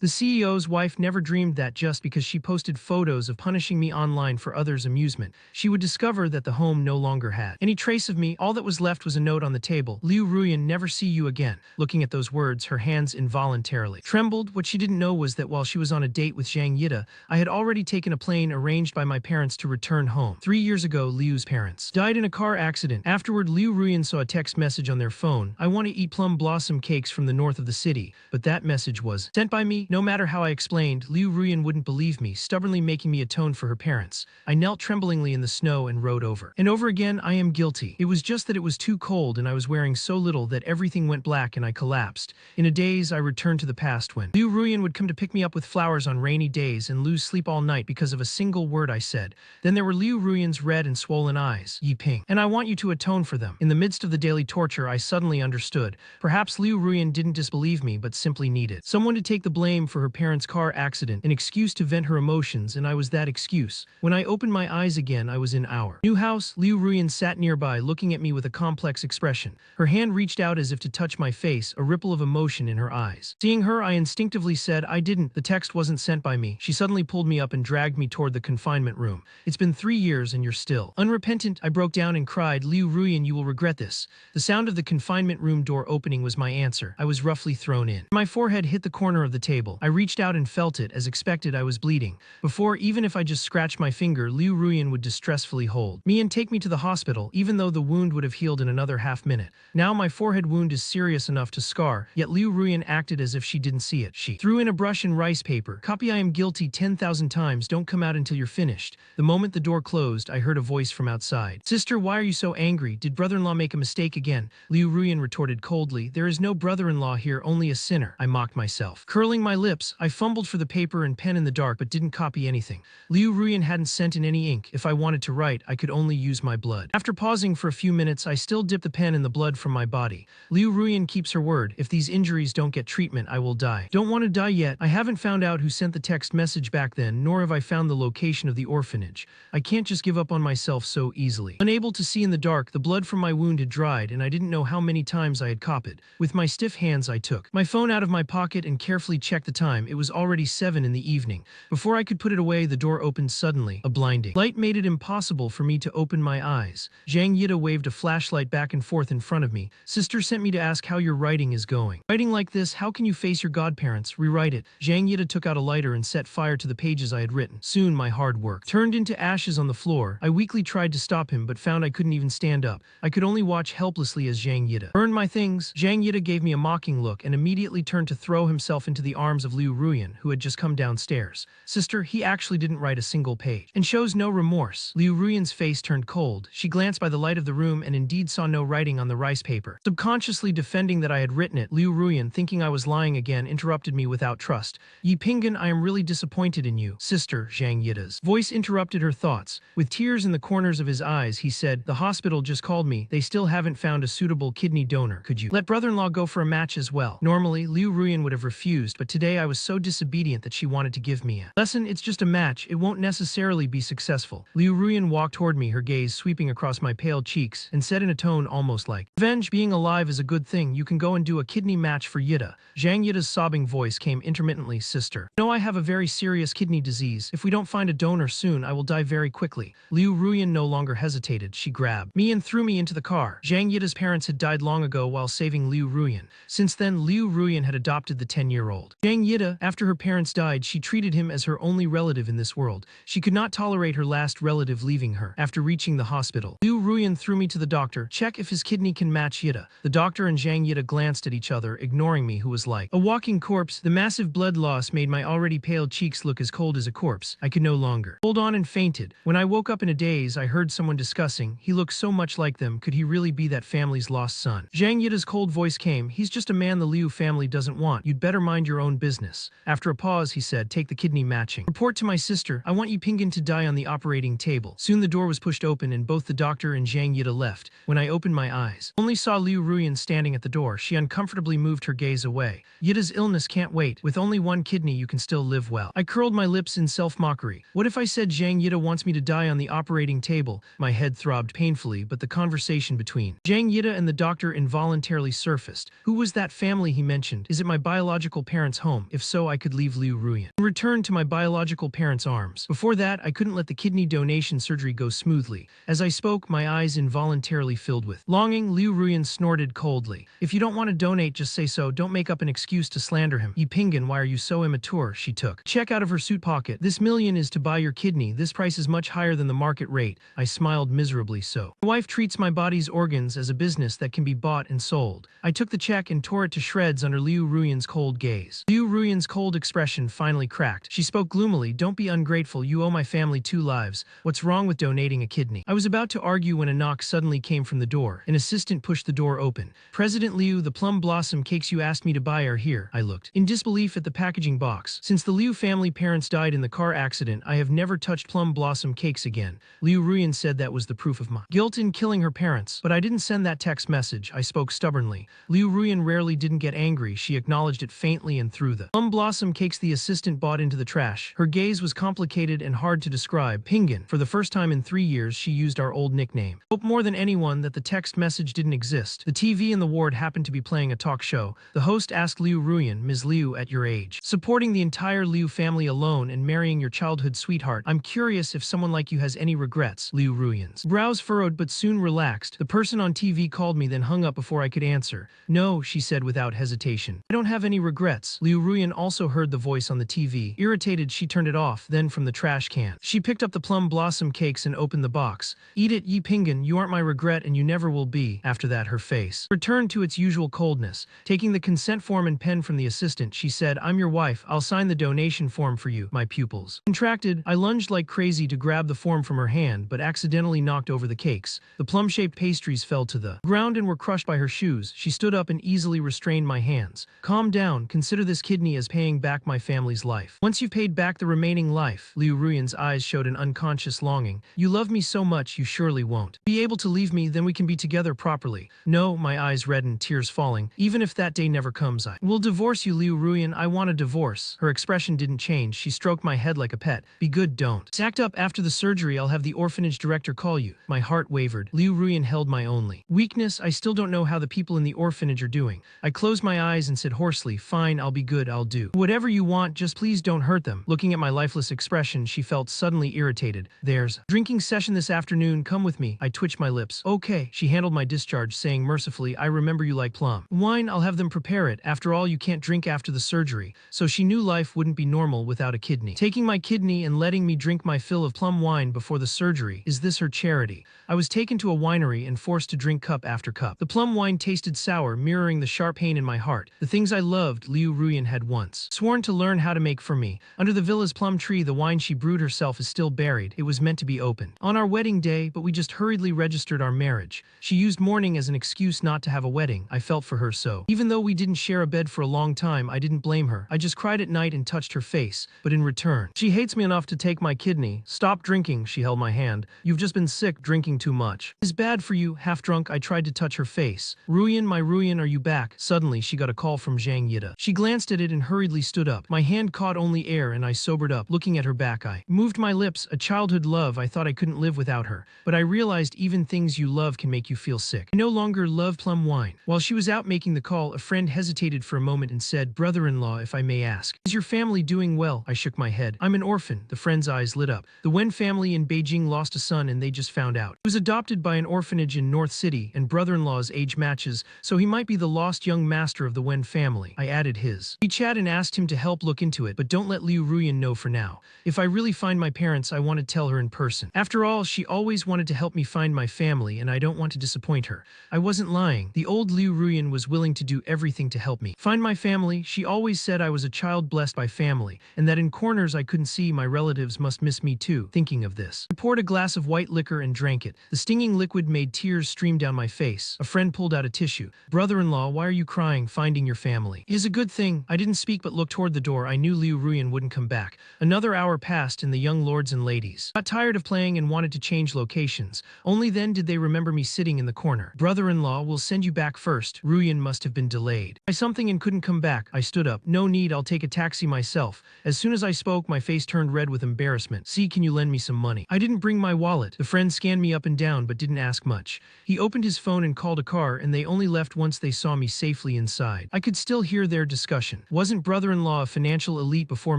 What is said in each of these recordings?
The CEO's wife never dreamed that just because she posted photos of punishing me online for others' amusement, she would discover that the home no longer had any trace of me. All that was left was a note on the table. Liu Ruyan, never see you again. Looking at those words, her hands involuntarily trembled. What she didn't know was that while she was on a date with Zhang Yida, I had already taken a plane arranged by my parents to return home. 3 years ago, Liu's parents died in a car accident. Afterward, Liu Ruyan saw a text message on their phone. I want to eat plum blossom cakes from the north of the city. But that message was sent by me. No matter how I explained, Liu Ruyan wouldn't believe me, stubbornly making me atone for her parents. I knelt tremblingly in the snow and wrote over and over again, I am guilty. It was just that it was too cold and I was wearing so little that everything went black and I collapsed. In a daze, I returned to the past when Liu Ruyan would come to pick me up with flowers on rainy days and lose sleep all night because of a single word I said. Then there were Liu Ruyan's red and swollen eyes, Yi Ping, and I want you to atone for them. In the midst of the daily torture, I suddenly understood. Perhaps Liu Ruyan didn't disbelieve me, but simply needed someone to take the blame for her parents' car accident, an excuse to vent her emotions, and I was that excuse. When I opened my eyes again, I was in our new house. Liu Ruyan sat nearby, looking at me with a complex expression. Her hand reached out as if to touch my face, a ripple of emotion in her eyes. Seeing her, I instinctively said, I didn't. The text wasn't sent by me. She suddenly pulled me up and dragged me toward the confinement room. It's been 3 years and you're still unrepentant. I broke down and cried, Liu Ruyan, you will regret this. The sound of the confinement room door opening was my answer. I was roughly thrown in. My forehead hit the corner of the table. I reached out and felt it. As expected, I was bleeding. Before, even if I just scratched my finger, Liu Ruyan would distressfully hold me and take me to the hospital, even though the wound would have healed in another half-minute. Now my forehead wound is serious enough to scar, yet Liu Ruyan acted as if she didn't see it. She threw in a brush and rice paper. Copy, I am guilty 10,000 times. Don't come out until you're finished. The moment the door closed, I heard a voice from outside. Sister, why are you so angry? Did brother-in-law make a mistake again? Liu Ruyan retorted coldly. There is no brother-in-law here, only a sinner. I mocked myself. Curling my lips, I fumbled for the paper and pen in the dark but didn't copy anything. Liu Ruyan hadn't sent in any ink. If I wanted to write, I could only use my blood. After pausing for a few minutes, I still dipped the pen in the blood from my body. Liu Ruyan keeps her word. If these injuries don't get treatment, I will die. Don't want to die yet. I haven't found out who sent the text message back then, nor have I found the location of the orphanage. I can't just give up on myself so easily. Unable to see in the dark, the blood from my wound had dried and I didn't know how many times I had copied. With my stiff hands, I took my phone out of my pocket and carefully checked the time. It was already 7 in the evening. Before I could put it away, the door opened suddenly. A blinding light made it impossible for me to open my eyes. Zhang Yida waved a flashlight back and forth in front of me. Sister sent me to ask how your writing is going. Writing like this, how can you face your godparents? Rewrite it. Zhang Yida took out a lighter and set fire to the pages I had written. Soon my hard work turned into ashes on the floor. I weakly tried to stop him but found I couldn't even stand up. I could only watch helplessly as Zhang Yida burned my things. Zhang Yida gave me a mocking look and immediately turned to throw himself into the arms of Liu Ruyan, who had just come downstairs. Sister, he actually didn't write a single page and shows no remorse. Liu Ruyan's face turned cold. She glanced by the light of the room and indeed saw no writing on the rice paper. Subconsciously defending that I had written it, Liu Ruyan, thinking I was lying again, interrupted me without trust. Yi Pingan, I am really disappointed in you. Sister, Zhang Yida's voice interrupted her thoughts. With tears in the corners of his eyes, he said, the hospital just called me. They still haven't found a suitable kidney donor. Could you let brother-in-law go for a match as well? Normally, Liu Ruyan would have refused, but today I was so disobedient that she wanted to give me a lesson. It's just a match. It won't necessarily be successful. Liu Ruyan walked toward me, her gaze sweeping across my pale cheeks, and said in a tone almost like revenge, being alive is a good thing. You can go and do a kidney match for Yida. Zhang Yida's sobbing voice came intermittently. Sister, no, I have a very serious kidney disease. If we don't find a donor soon, I will die very quickly. Liu Ruyan no longer hesitated. She grabbed me and threw me into the car. Zhang Yida's parents had died long ago while saving Liu Ruyan. Since then, Liu Ruyan had adopted the 10-year-old Zhang Yida. After her parents died, she treated him as her only relative in this world. She could not tolerate her last relative leaving her. After reaching the hospital, Liu Ruyan threw me to the doctor. Check if his kidney can match Yida. The doctor and Zhang Yida glanced at each other, ignoring me, who was like a walking corpse. The massive blood loss made my already pale cheeks look as cold as a corpse. I could no longer hold on and fainted. When I woke up in a daze, I heard someone discussing, he looks so much like them. Could he really be that family's lost son? Zhang Yida's cold voice came. He's just a man the Liu family doesn't want. You'd better mind your own business. After a pause, he said, take the kidney matching. Report to my sister. I want Yi Pingan to die on the operating table. Soon the door was pushed open and both the doctor and Zhang Yida left. When I opened my eyes, only saw Liu Ruyan standing at the door. She uncomfortably moved her gaze away. Yida's illness can't wait. With only one kidney, you can still live well. I curled my lips in self-mockery. What if I said Zhang Yida wants me to die on the operating table? My head throbbed painfully, but the conversation between Zhang Yida and the doctor involuntarily surfaced. Who was that family he mentioned? Is it my biological parents' home? home. If so, I could leave Liu Ruyan and return to my biological parents' arms. Before that, I couldn't let the kidney donation surgery go smoothly. As I spoke, my eyes involuntarily filled with longing. Liu Ruyan snorted coldly. If you don't want to donate, just say so. Don't make up an excuse to slander him. Yi Pinggan, why are you so immature? She took check out of her suit pocket. This million is to buy your kidney. This price is much higher than the market rate. I smiled miserably. So my wife treats my body's organs as a business that can be bought and sold. I took the check and tore it to shreds under Liu Ruyan's cold gaze. Liu Ruyan's cold expression finally cracked. She spoke gloomily. Don't be ungrateful. You owe my family 2 lives. What's wrong with donating a kidney? I was about to argue when a knock suddenly came from the door. An assistant pushed the door open. President Liu, the plum blossom cakes you asked me to buy are here. I looked in disbelief at the packaging box. Since the Liu family parents died in the car accident, I have never touched plum blossom cakes again. Liu Ruyan said that was the proof of my guilt in killing her parents. But I didn't send that text message. I spoke stubbornly. Liu Ruyan rarely didn't get angry. She acknowledged it faintly and threw the plum blossom cakes the assistant bought into the trash. Her gaze was complicated and hard to describe. Pinggan. For the first time in 3 years, she used our old nickname. Hope more than anyone that the text message didn't exist. The TV in the ward happened to be playing a talk show. The host asked Liu Ruyan, Ms. Liu, at your age, supporting the entire Liu family alone and marrying your childhood sweetheart, I'm curious if someone like you has any regrets. Liu Ruyan's brows furrowed but soon relaxed. The person on TV called me, then hung up before I could answer. No, she said without hesitation. I don't have any regrets. Liu Ruyan also heard the voice on the TV. Irritated, she turned it off. Then from the trash can, she picked up the plum blossom cakes and opened the box. Eat it, Yi Pinggan. You aren't my regret and you never will be. After that, her face returned to its usual coldness. Taking the consent form and pen from the assistant, she said, I'm your wife. I'll sign the donation form for you. My pupils contracted. I lunged like crazy to grab the form from her hand, but accidentally knocked over the cakes. The plum-shaped pastries fell to the ground and were crushed by her shoes. She stood up and easily restrained my hands. Calm down. Consider this kidney as paying back my family's life. Once you've paid back the remaining life, Liu Ruyan's eyes showed an unconscious longing. You love me so much, you surely won't be able to leave me, then we can be together properly. No, my eyes reddened, tears falling. Even if that day never comes, I will divorce you, Liu Ruyan. I want a divorce. Her expression didn't change. She stroked my head like a pet. Be good, don't act up. After the surgery, I'll have the orphanage director call you. My heart wavered. Liu Ruyan held my only weakness. I still don't know how the people in the orphanage are doing. I closed my eyes and said hoarsely, fine, I'll be good, I'll do whatever you want, just please don't hurt them. Looking at my lifeless expression, she felt suddenly irritated. There's a drinking session this afternoon, come with me. I twitched my lips. Okay. She handled my discharge, saying mercifully, I remember you like plum wine, I'll have them prepare it. After all, you can't drink after the surgery. So she knew life wouldn't be normal without a kidney. Taking my kidney and letting me drink my fill of plum wine before the surgery, is this her charity? I was taken to a winery and forced to drink cup after cup. The plum wine tasted sour, mirroring the sharp pain in my heart. The things I loved, Liu Ruyan had once sworn to learn how to make for me. Under the villa's plum tree, the wine she brewed herself is still buried. It was meant to be opened on our wedding day, but we just hurriedly registered our marriage. She used mourning as an excuse not to have a wedding. I felt for her so. Even though we didn't share a bed for a long time, I didn't blame her. I just cried at night and touched her face. But in return, she hates me enough to take my kidney. Stop drinking, she held my hand. You've just been sick, drinking too much. It's bad for you. Half drunk, I tried to touch her face. Ruyan, my Ruyan, are you back? Suddenly, she got a call from Zhang Yida. She glanced at it and hurriedly stood up. My hand caught only air and I sobered up. Looking at her back, I moved my lips. A childhood love. I thought I couldn't live without her. But I realized even things you love can make you feel sick. I no longer love plum wine. While she was out making the call, a friend hesitated for a moment and said, brother-in-law, if I may ask, is your family doing well? I shook my head. I'm an orphan. The friend's eyes lit up. The Wen family in Beijing lost a son and they just found out. He was adopted by an orphanage in North City and brother-in-law's age matches, so he might be the lost young master of the Wen family. I added his WeChat and asked him to help look into it, but don't let Liu Ruyan know for now. If I really find my parents, I want to tell her in person. After all, she always wanted to help me find my family and I don't want to disappoint her. I wasn't lying. The old Liu Ruyan was willing to do everything to help me find my family. She always said I was a child blessed by family and that in corners I couldn't see my relatives must miss me too. Thinking of this, I poured a glass of white liquor and drank it. The stinging liquid made tears stream down my face. A friend pulled out a tissue. Brother-in-law, why are you crying? Finding your family is a good thing. I didn't speak but looked toward the door. I knew Liu Ruyan wouldn't come back. Another hour passed and the young lords and ladies got tired of playing and wanted to change locations. Only then did they remember me sitting in the corner. Brother-in-law, will send you back first. Ruyan must have been delayed by something and couldn't come back. I stood up. No need, I'll take a taxi myself. As soon as I spoke, my face turned red with embarrassment. See, can you lend me some money? I didn't bring my wallet. The friend scanned me up and down but didn't ask much. He opened his phone and called a car and they only left once they saw me safely inside. I could still hear their discussion. foundation. Wasn't brother-in-law a financial elite before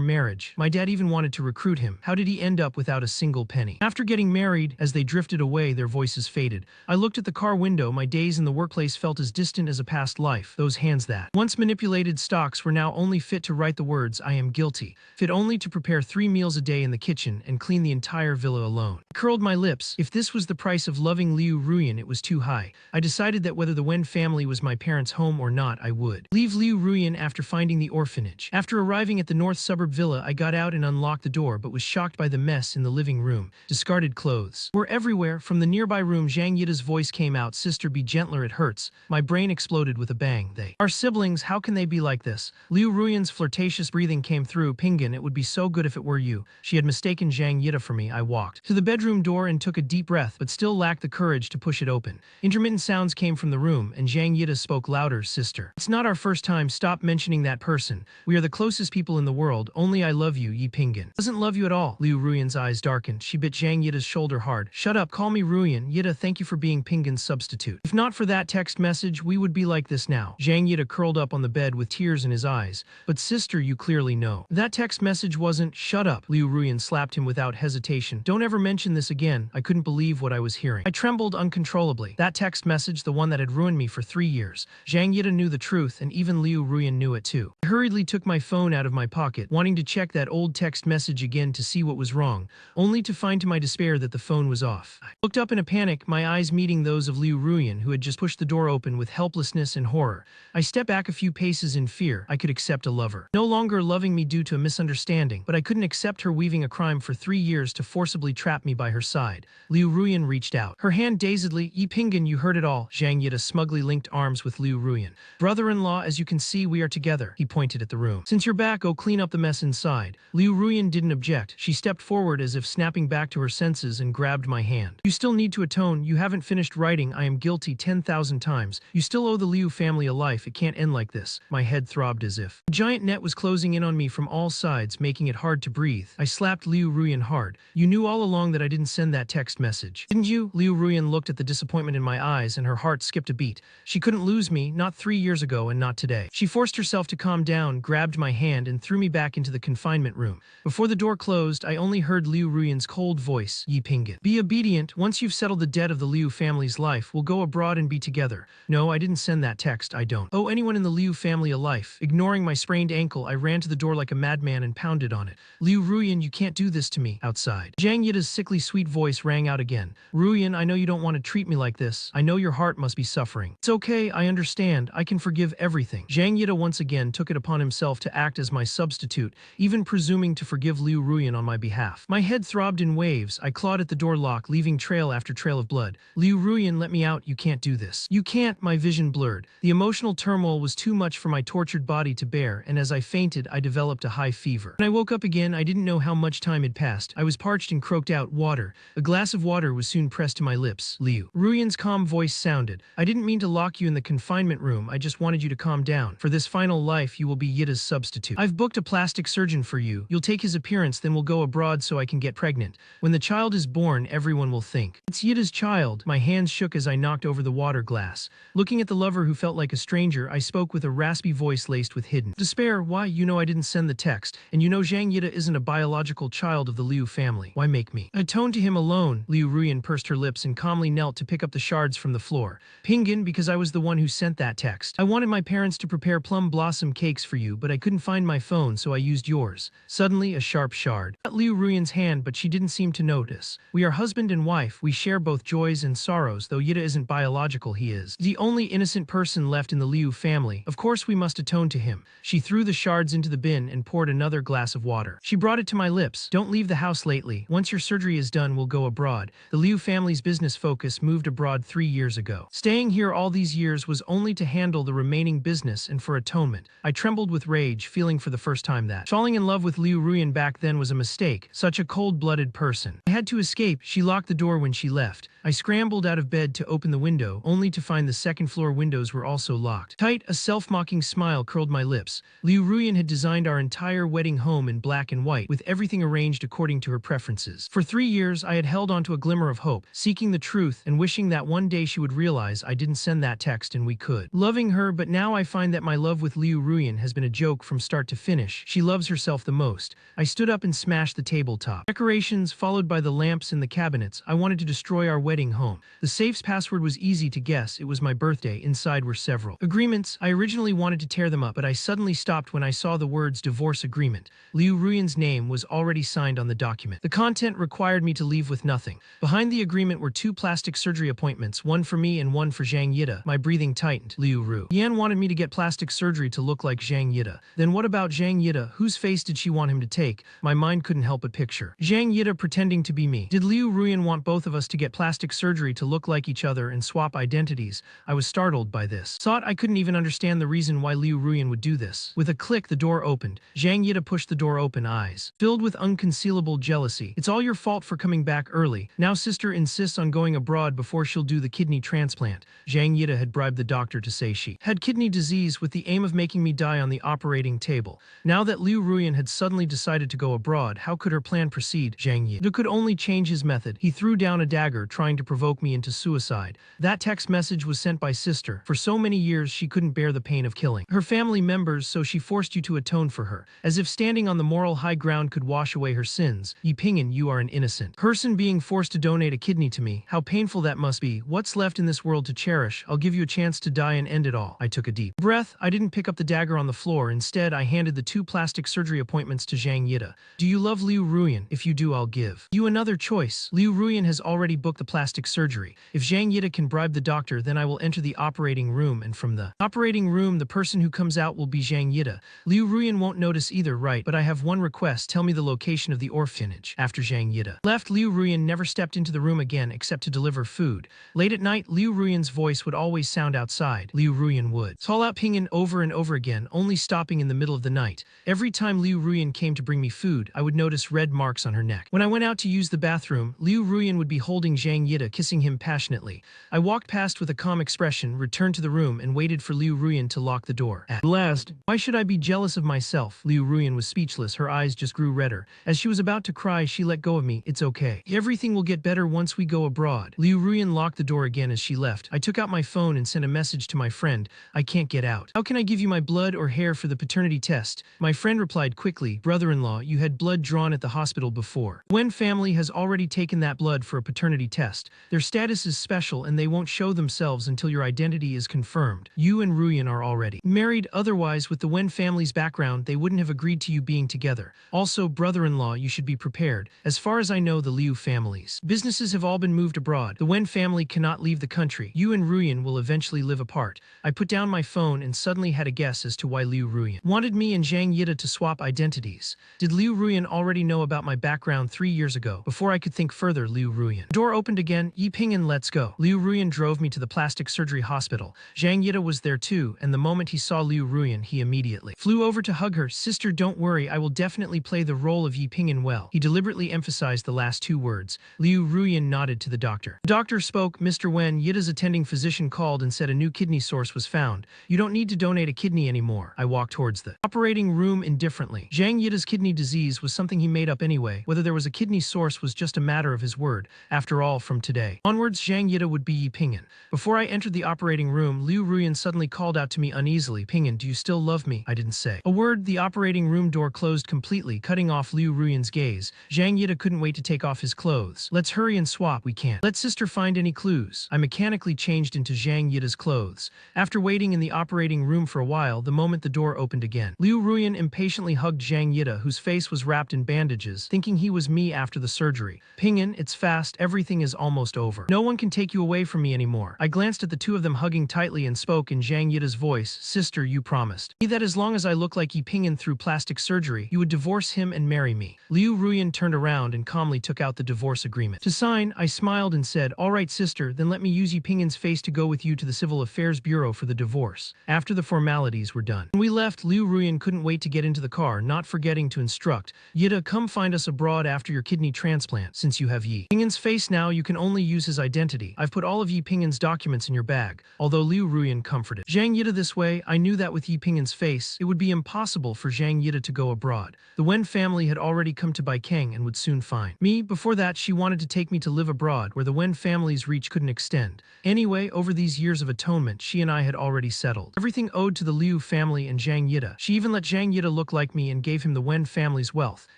marriage? My dad even wanted to recruit him. How did he end up without a single penny? After getting married, as they drifted away, their voices faded. I looked at the car window. My days in the workplace felt as distant as a past life. Those hands that once manipulated stocks were now only fit to write the words, "I am guilty," fit only to prepare 3 meals a day in the kitchen and clean the entire villa alone. I curled my lips. If this was the price of loving Liu Ruyan, it was too high. I decided that whether the Wen family was my parents' home or not, I would leave Liu Ruyan after finding the orphanage. After arriving at the north suburb villa, I got out and unlocked the door, but was shocked by the mess in the living room. Discarded clothes were everywhere. From the nearby room, Zhang Yida's voice came out, "Sister, be gentler, it hurts." My brain exploded with a bang. They are siblings, how can they be like this? Liu Ruyan's flirtatious breathing came through. "Pingan, it would be so good if it were you." She had mistaken Zhang Yida for me. I walked to the bedroom door and took a deep breath, but still lacked the courage to push it open. Intermittent sounds came from the room, and Zhang Yida spoke louder. "Sister, it's not our first time. Stop mentioning that person. We are the closest people in the world. Only I love you, Yi Pingan." "Doesn't love you at all." Liu Ruyan's eyes darkened. She bit Zhang Yida's shoulder hard. "Shut up, call me Ruyan. Yida, thank you for being Pingan's substitute. If not for that text message, we would be like this now." Zhang Yida curled up on the bed with tears in his eyes. "But sister, you clearly know. That text message wasn't—" "Shut up." Liu Ruyan slapped him without hesitation. "Don't ever mention this again." I couldn't believe what I was hearing. I trembled uncontrollably. That text message, the one that had ruined me for 3 years. Zhang Yida knew the truth, and even Liu Ruyan knew it too. I hurriedly took my phone out of my pocket, wanting to check that old text message again to see what was wrong, only to find to my despair that the phone was off. I looked up in a panic, my eyes meeting those of Liu Ruyan, who had just pushed the door open with helplessness and horror. I stepped back a few paces in fear. I could accept a lover no longer loving me due to a misunderstanding, but I couldn't accept her weaving a crime for 3 years to forcibly trap me by her side. Liu Ruyan reached out, her hand dazedly. "Yi Pingan, you heard it all." Zhang Yida smugly linked arms with Liu Ruyan. "Brother-in-law, as you can see, we are together." He pointed at the room. "Since you're back, go clean up the mess inside." Liu Ruyan didn't object. She stepped forward as if snapping back to her senses and grabbed my hand. "You still need to atone. You haven't finished writing 'I am guilty' 10,000 times. You still owe the Liu family a life. It can't end like this." My head throbbed as if a giant net was closing in on me from all sides, making it hard to breathe. I slapped Liu Ruyan hard. "You knew all along that I didn't send that text message, didn't you?" Liu Ruyan looked at the disappointment in my eyes, and her heart skipped a beat. She couldn't lose me, not 3 years ago and not today. She forced herself to calm down, grabbed my hand, and threw me back into the confinement room. Before the door closed, I only heard Liu Ruyan's cold voice, "Yi Pingan, be obedient. Once you've settled the debt of the Liu family's life, we'll go abroad and be together." No, I didn't send that text. I don't owe anyone in the Liu family a life. Ignoring my sprained ankle, I ran to the door like a madman and pounded on it. "Liu Ruyan, you can't do this to me." Outside, Zhang Yida's sickly sweet voice rang out again. "Ruyan, I know you don't want to treat me like this. I know your heart must be suffering. It's okay, I understand. I can forgive everything." Zhang Yida once again took it upon himself to act as my substitute, even presuming to forgive Liu Ruyan on my behalf. My head throbbed in waves. I clawed at the door lock, leaving trail after trail of blood. "Liu Ruyan, let me out. You can't do this. You can't." My vision blurred. The emotional turmoil was too much for my tortured body to bear, and as I fainted, I developed a high fever. When I woke up again, I didn't know how much time had passed. I was parched and croaked out. Water. A glass of water was soon pressed to my lips. "Liu." Ruyan's calm voice sounded. "I didn't mean to lock you in the confinement room. I just wanted you to calm down. For this final life, you will be Yida's substitute. I've booked a plastic surgeon for you. You'll take his appearance, then we'll go abroad so I can get pregnant. When the child is born, everyone will think it's Yida's child." My hands shook as I knocked over the water glass. Looking at the lover who felt like a stranger, I spoke with a raspy voice laced with hidden despair. "Why, you know I didn't send the text, and you know Zhang Yida isn't a biological child of the Liu family. Why make me atone to him alone?" Liu Ruyan pursed her lips and calmly knelt to pick up the shards from the floor. "Pingan, because I was the one who sent that text. I wanted my parents to prepare plum blossom cakes for you, but I couldn't find my phone, so I used yours." Suddenly, a sharp shard cut Liu Ruyan's hand, but she didn't seem to notice. "We are husband and wife. We share both joys and sorrows. Though Yida isn't biological, he is the only innocent person left in the Liu family. Of course we must atone to him." She threw the shards into the bin and poured another glass of water. She brought it to my lips. "Don't leave the house lately. Once your surgery is done, we'll go abroad. The Liu family's business focus moved abroad 3 years ago. Staying here all these years was only to handle the remaining business and for atonement." I trembled with rage, feeling for the first time that falling in love with Liu Ruyan back then was a mistake. Such a cold-blooded person. I had to escape. She locked the door when she left. I scrambled out of bed to open the window, only to find the second-floor windows were also locked. Tight, a self-mocking smile curled my lips. Liu Ruyan had designed our entire wedding home in black and white, with everything arranged according to her preferences. For 3 years, I had held on to a glimmer of hope, seeking the truth and wishing that one day she would realize I didn't send that text and we could. Loving her, but now I find that my love with Liu Ruyan has been a joke from start to finish. She loves herself the most. I stood up and smashed the tabletop. Decorations followed by the lamps in the cabinets. I wanted to destroy our wedding home. The safe's password was easy to guess. It was my birthday. Inside were several agreements. I originally wanted to tear them up, but I suddenly stopped when I saw the words divorce agreement. Liu Ruyan's name was already signed on the document. The content required me to leave with nothing. Behind the agreement were 2 plastic surgery appointments, one for me and one for Zhang Yida. My breathing tightened. Liu Ru. Yan wanted me to get plastic surgery to look like Zhang Yida. Then what about Zhang Yida? Whose face did she want him to take? My mind couldn't help but picture Zhang Yida pretending to be me. Did Liu Ruyan want both of us to get plastic surgery to look like each other and swap identities? I was startled by this. Thought I couldn't even understand the reason why Liu Ruyan would do this. With a click, the door opened. Zhang Yida pushed the door open, eyes filled with unconcealable jealousy. It's all your fault for coming back early. Now sister insists on going abroad before she'll do the kidney transplant. Zhang Yida had bribed the doctor to say she had kidney disease with the aim of making me die on the operating table. Now that Liu Ruyan had suddenly decided to go abroad, how could her plan proceed? Zhang Yida could only change his method. He threw down a dagger, trying to provoke me into suicide. That text message was sent by sister. For so many years, she couldn't bear the pain of killing her family members, so she forced you to atone for her. As if standing on the moral high ground could wash away her sins. Yi Pingyan, you are an innocent person being forced to donate a kidney to me. How painful that must be. What's left in this world to cherish? I'll give you a chance to die and end it all. I took a deep breath. I didn't pick up the dagger on the floor. Instead, I handed the 2 plastic surgery appointments to Zhang Yida. Do you love Liu Ruyan? If you do, I'll give you another choice. Liu Ruyan has already booked the plastic surgery. If Zhang Yida can bribe the doctor, then I will enter the operating room, and from the operating room, the person who comes out will be Zhang Yida. Liu Ruyan won't notice either, right? But I have one request. Tell me the location of the orphanage. After Zhang Yida left, Liu Ruyan never stepped into the room again except to deliver food. Late at night, Liu Ruyan's voice would always sound outside. Liu Ruyan would call out Pingyan over and over again, only stopping in the middle of the night. Every time Liu Ruyan came to bring me food, I would notice red marks on her neck. When I went out to use the bathroom, Liu Ruyan would be holding Zhang Yida, kissing him passionately. I walked past with a calm expression, returned to the room, and waited for Liu Ruyan to lock the door. At last, why should I be jealous of myself? Liu Ruyan was speechless. Her eyes just grew redder. As she was about to cry, she let go of me. It's okay. Everything will get better once we go abroad. Liu Ruyan locked the door again as she left. I took out my phone and sent a message to my friend. I can't get out. How can I give you my blood or hair for the paternity test? My friend replied quickly, brother-in-law, you had blood drawn at the hospital before. Wen family has already taken that blood for a paternity test. Their status is special and they won't show themselves until your identity is confirmed. You and Ruyan are already married. Otherwise, with the Wen family's background, they wouldn't have agreed to you being together. Also, brother-in-law, you should be prepared. As far as I know, the Liu family's businesses have all been moved abroad. The Wen family cannot leave the country. You and Ruyan will eventually live apart. I put down my phone and suddenly had a guess as to why Liu Ruyan wanted me and Zhang Yida to swap identities. Did Liu Ruyan already know about my background 3 years ago? Before I could think further, Liu Ruyan. The door opened again. Yi Pingyan, let's go. Liu Ruyan drove me to the plastic surgery hospital. Zhang Yida was there too, and the moment he saw Liu Ruyan, he immediately flew over to hug her. Sister, don't worry, I will definitely play the role of Yi Pingyan well. He deliberately emphasized the last 2 words. Liu Ruyan nodded to the doctor. The doctor spoke. Mr. Wen, Yida's attending physician called and said a new kidney source was found. You don't need to donate a kidney anymore. I walked towards the operating room indifferently. Zhang Yida's kidney disease was something he made up anyway. Whether there was a kidney source was just a matter of his word. After all, from today onwards, Zhang Yida would be Yi Pingyan. Before I entered the operating room, Liu Ruyan suddenly called out to me uneasily, Pingyan, do you still love me? I didn't say a word. The operating room door closed completely, cutting off Liu Ruyan's gaze. Zhang Yida couldn't wait to take off his clothes. Let's hurry and swap. We can't let sister find any clues. I mechanically changed into Zhang Yida's clothes. After waiting in the operating room for a while, the moment the door opened again, Liu Ruyan impatiently hugged Zhang Yida, whose face was wrapped in bandages, thinking he was me after the surgery. Pingyan, it's fast. Everything is almost over. No one can take you away from me anymore. I glanced at the 2 of them hugging tightly and spoke in Zhang Yida's voice. Sister, you promised me that as long as I look like Yi Pingyan through plastic surgery, you would divorce him and marry me. Liu Ruyan turned around and calmly took out the divorce agreement. To sign, I smiled and said, all right, sister, then let me use Yi Pingyan's face to go with you to the Civil Affairs Bureau for the divorce. After the formalities were done, when we left, Liu Ruyan couldn't wait to get into the car, not forgetting to instruct, Yida, come find us abroad after your kidney transplant. Since you have Yi Pingyan's face now, you can only use his identity. I've put all of Yi Pingyan's documents in your bag. Although Liu Ruyan comforted Zhang Yida this way, I knew that with Yi Pingyan's face, it would be impossible for Zhang Yida to go abroad. The Wen family had already come to Baikeng and would soon find me. Before that, she wanted to take me to live abroad, where the Wen family's reach couldn't extend. Anyway, over these years of atonement, she and I had already settled everything owed to the Liu family and Zhang Yida. She even let Zhang Yida look like me and gave him the Wen family's wealth.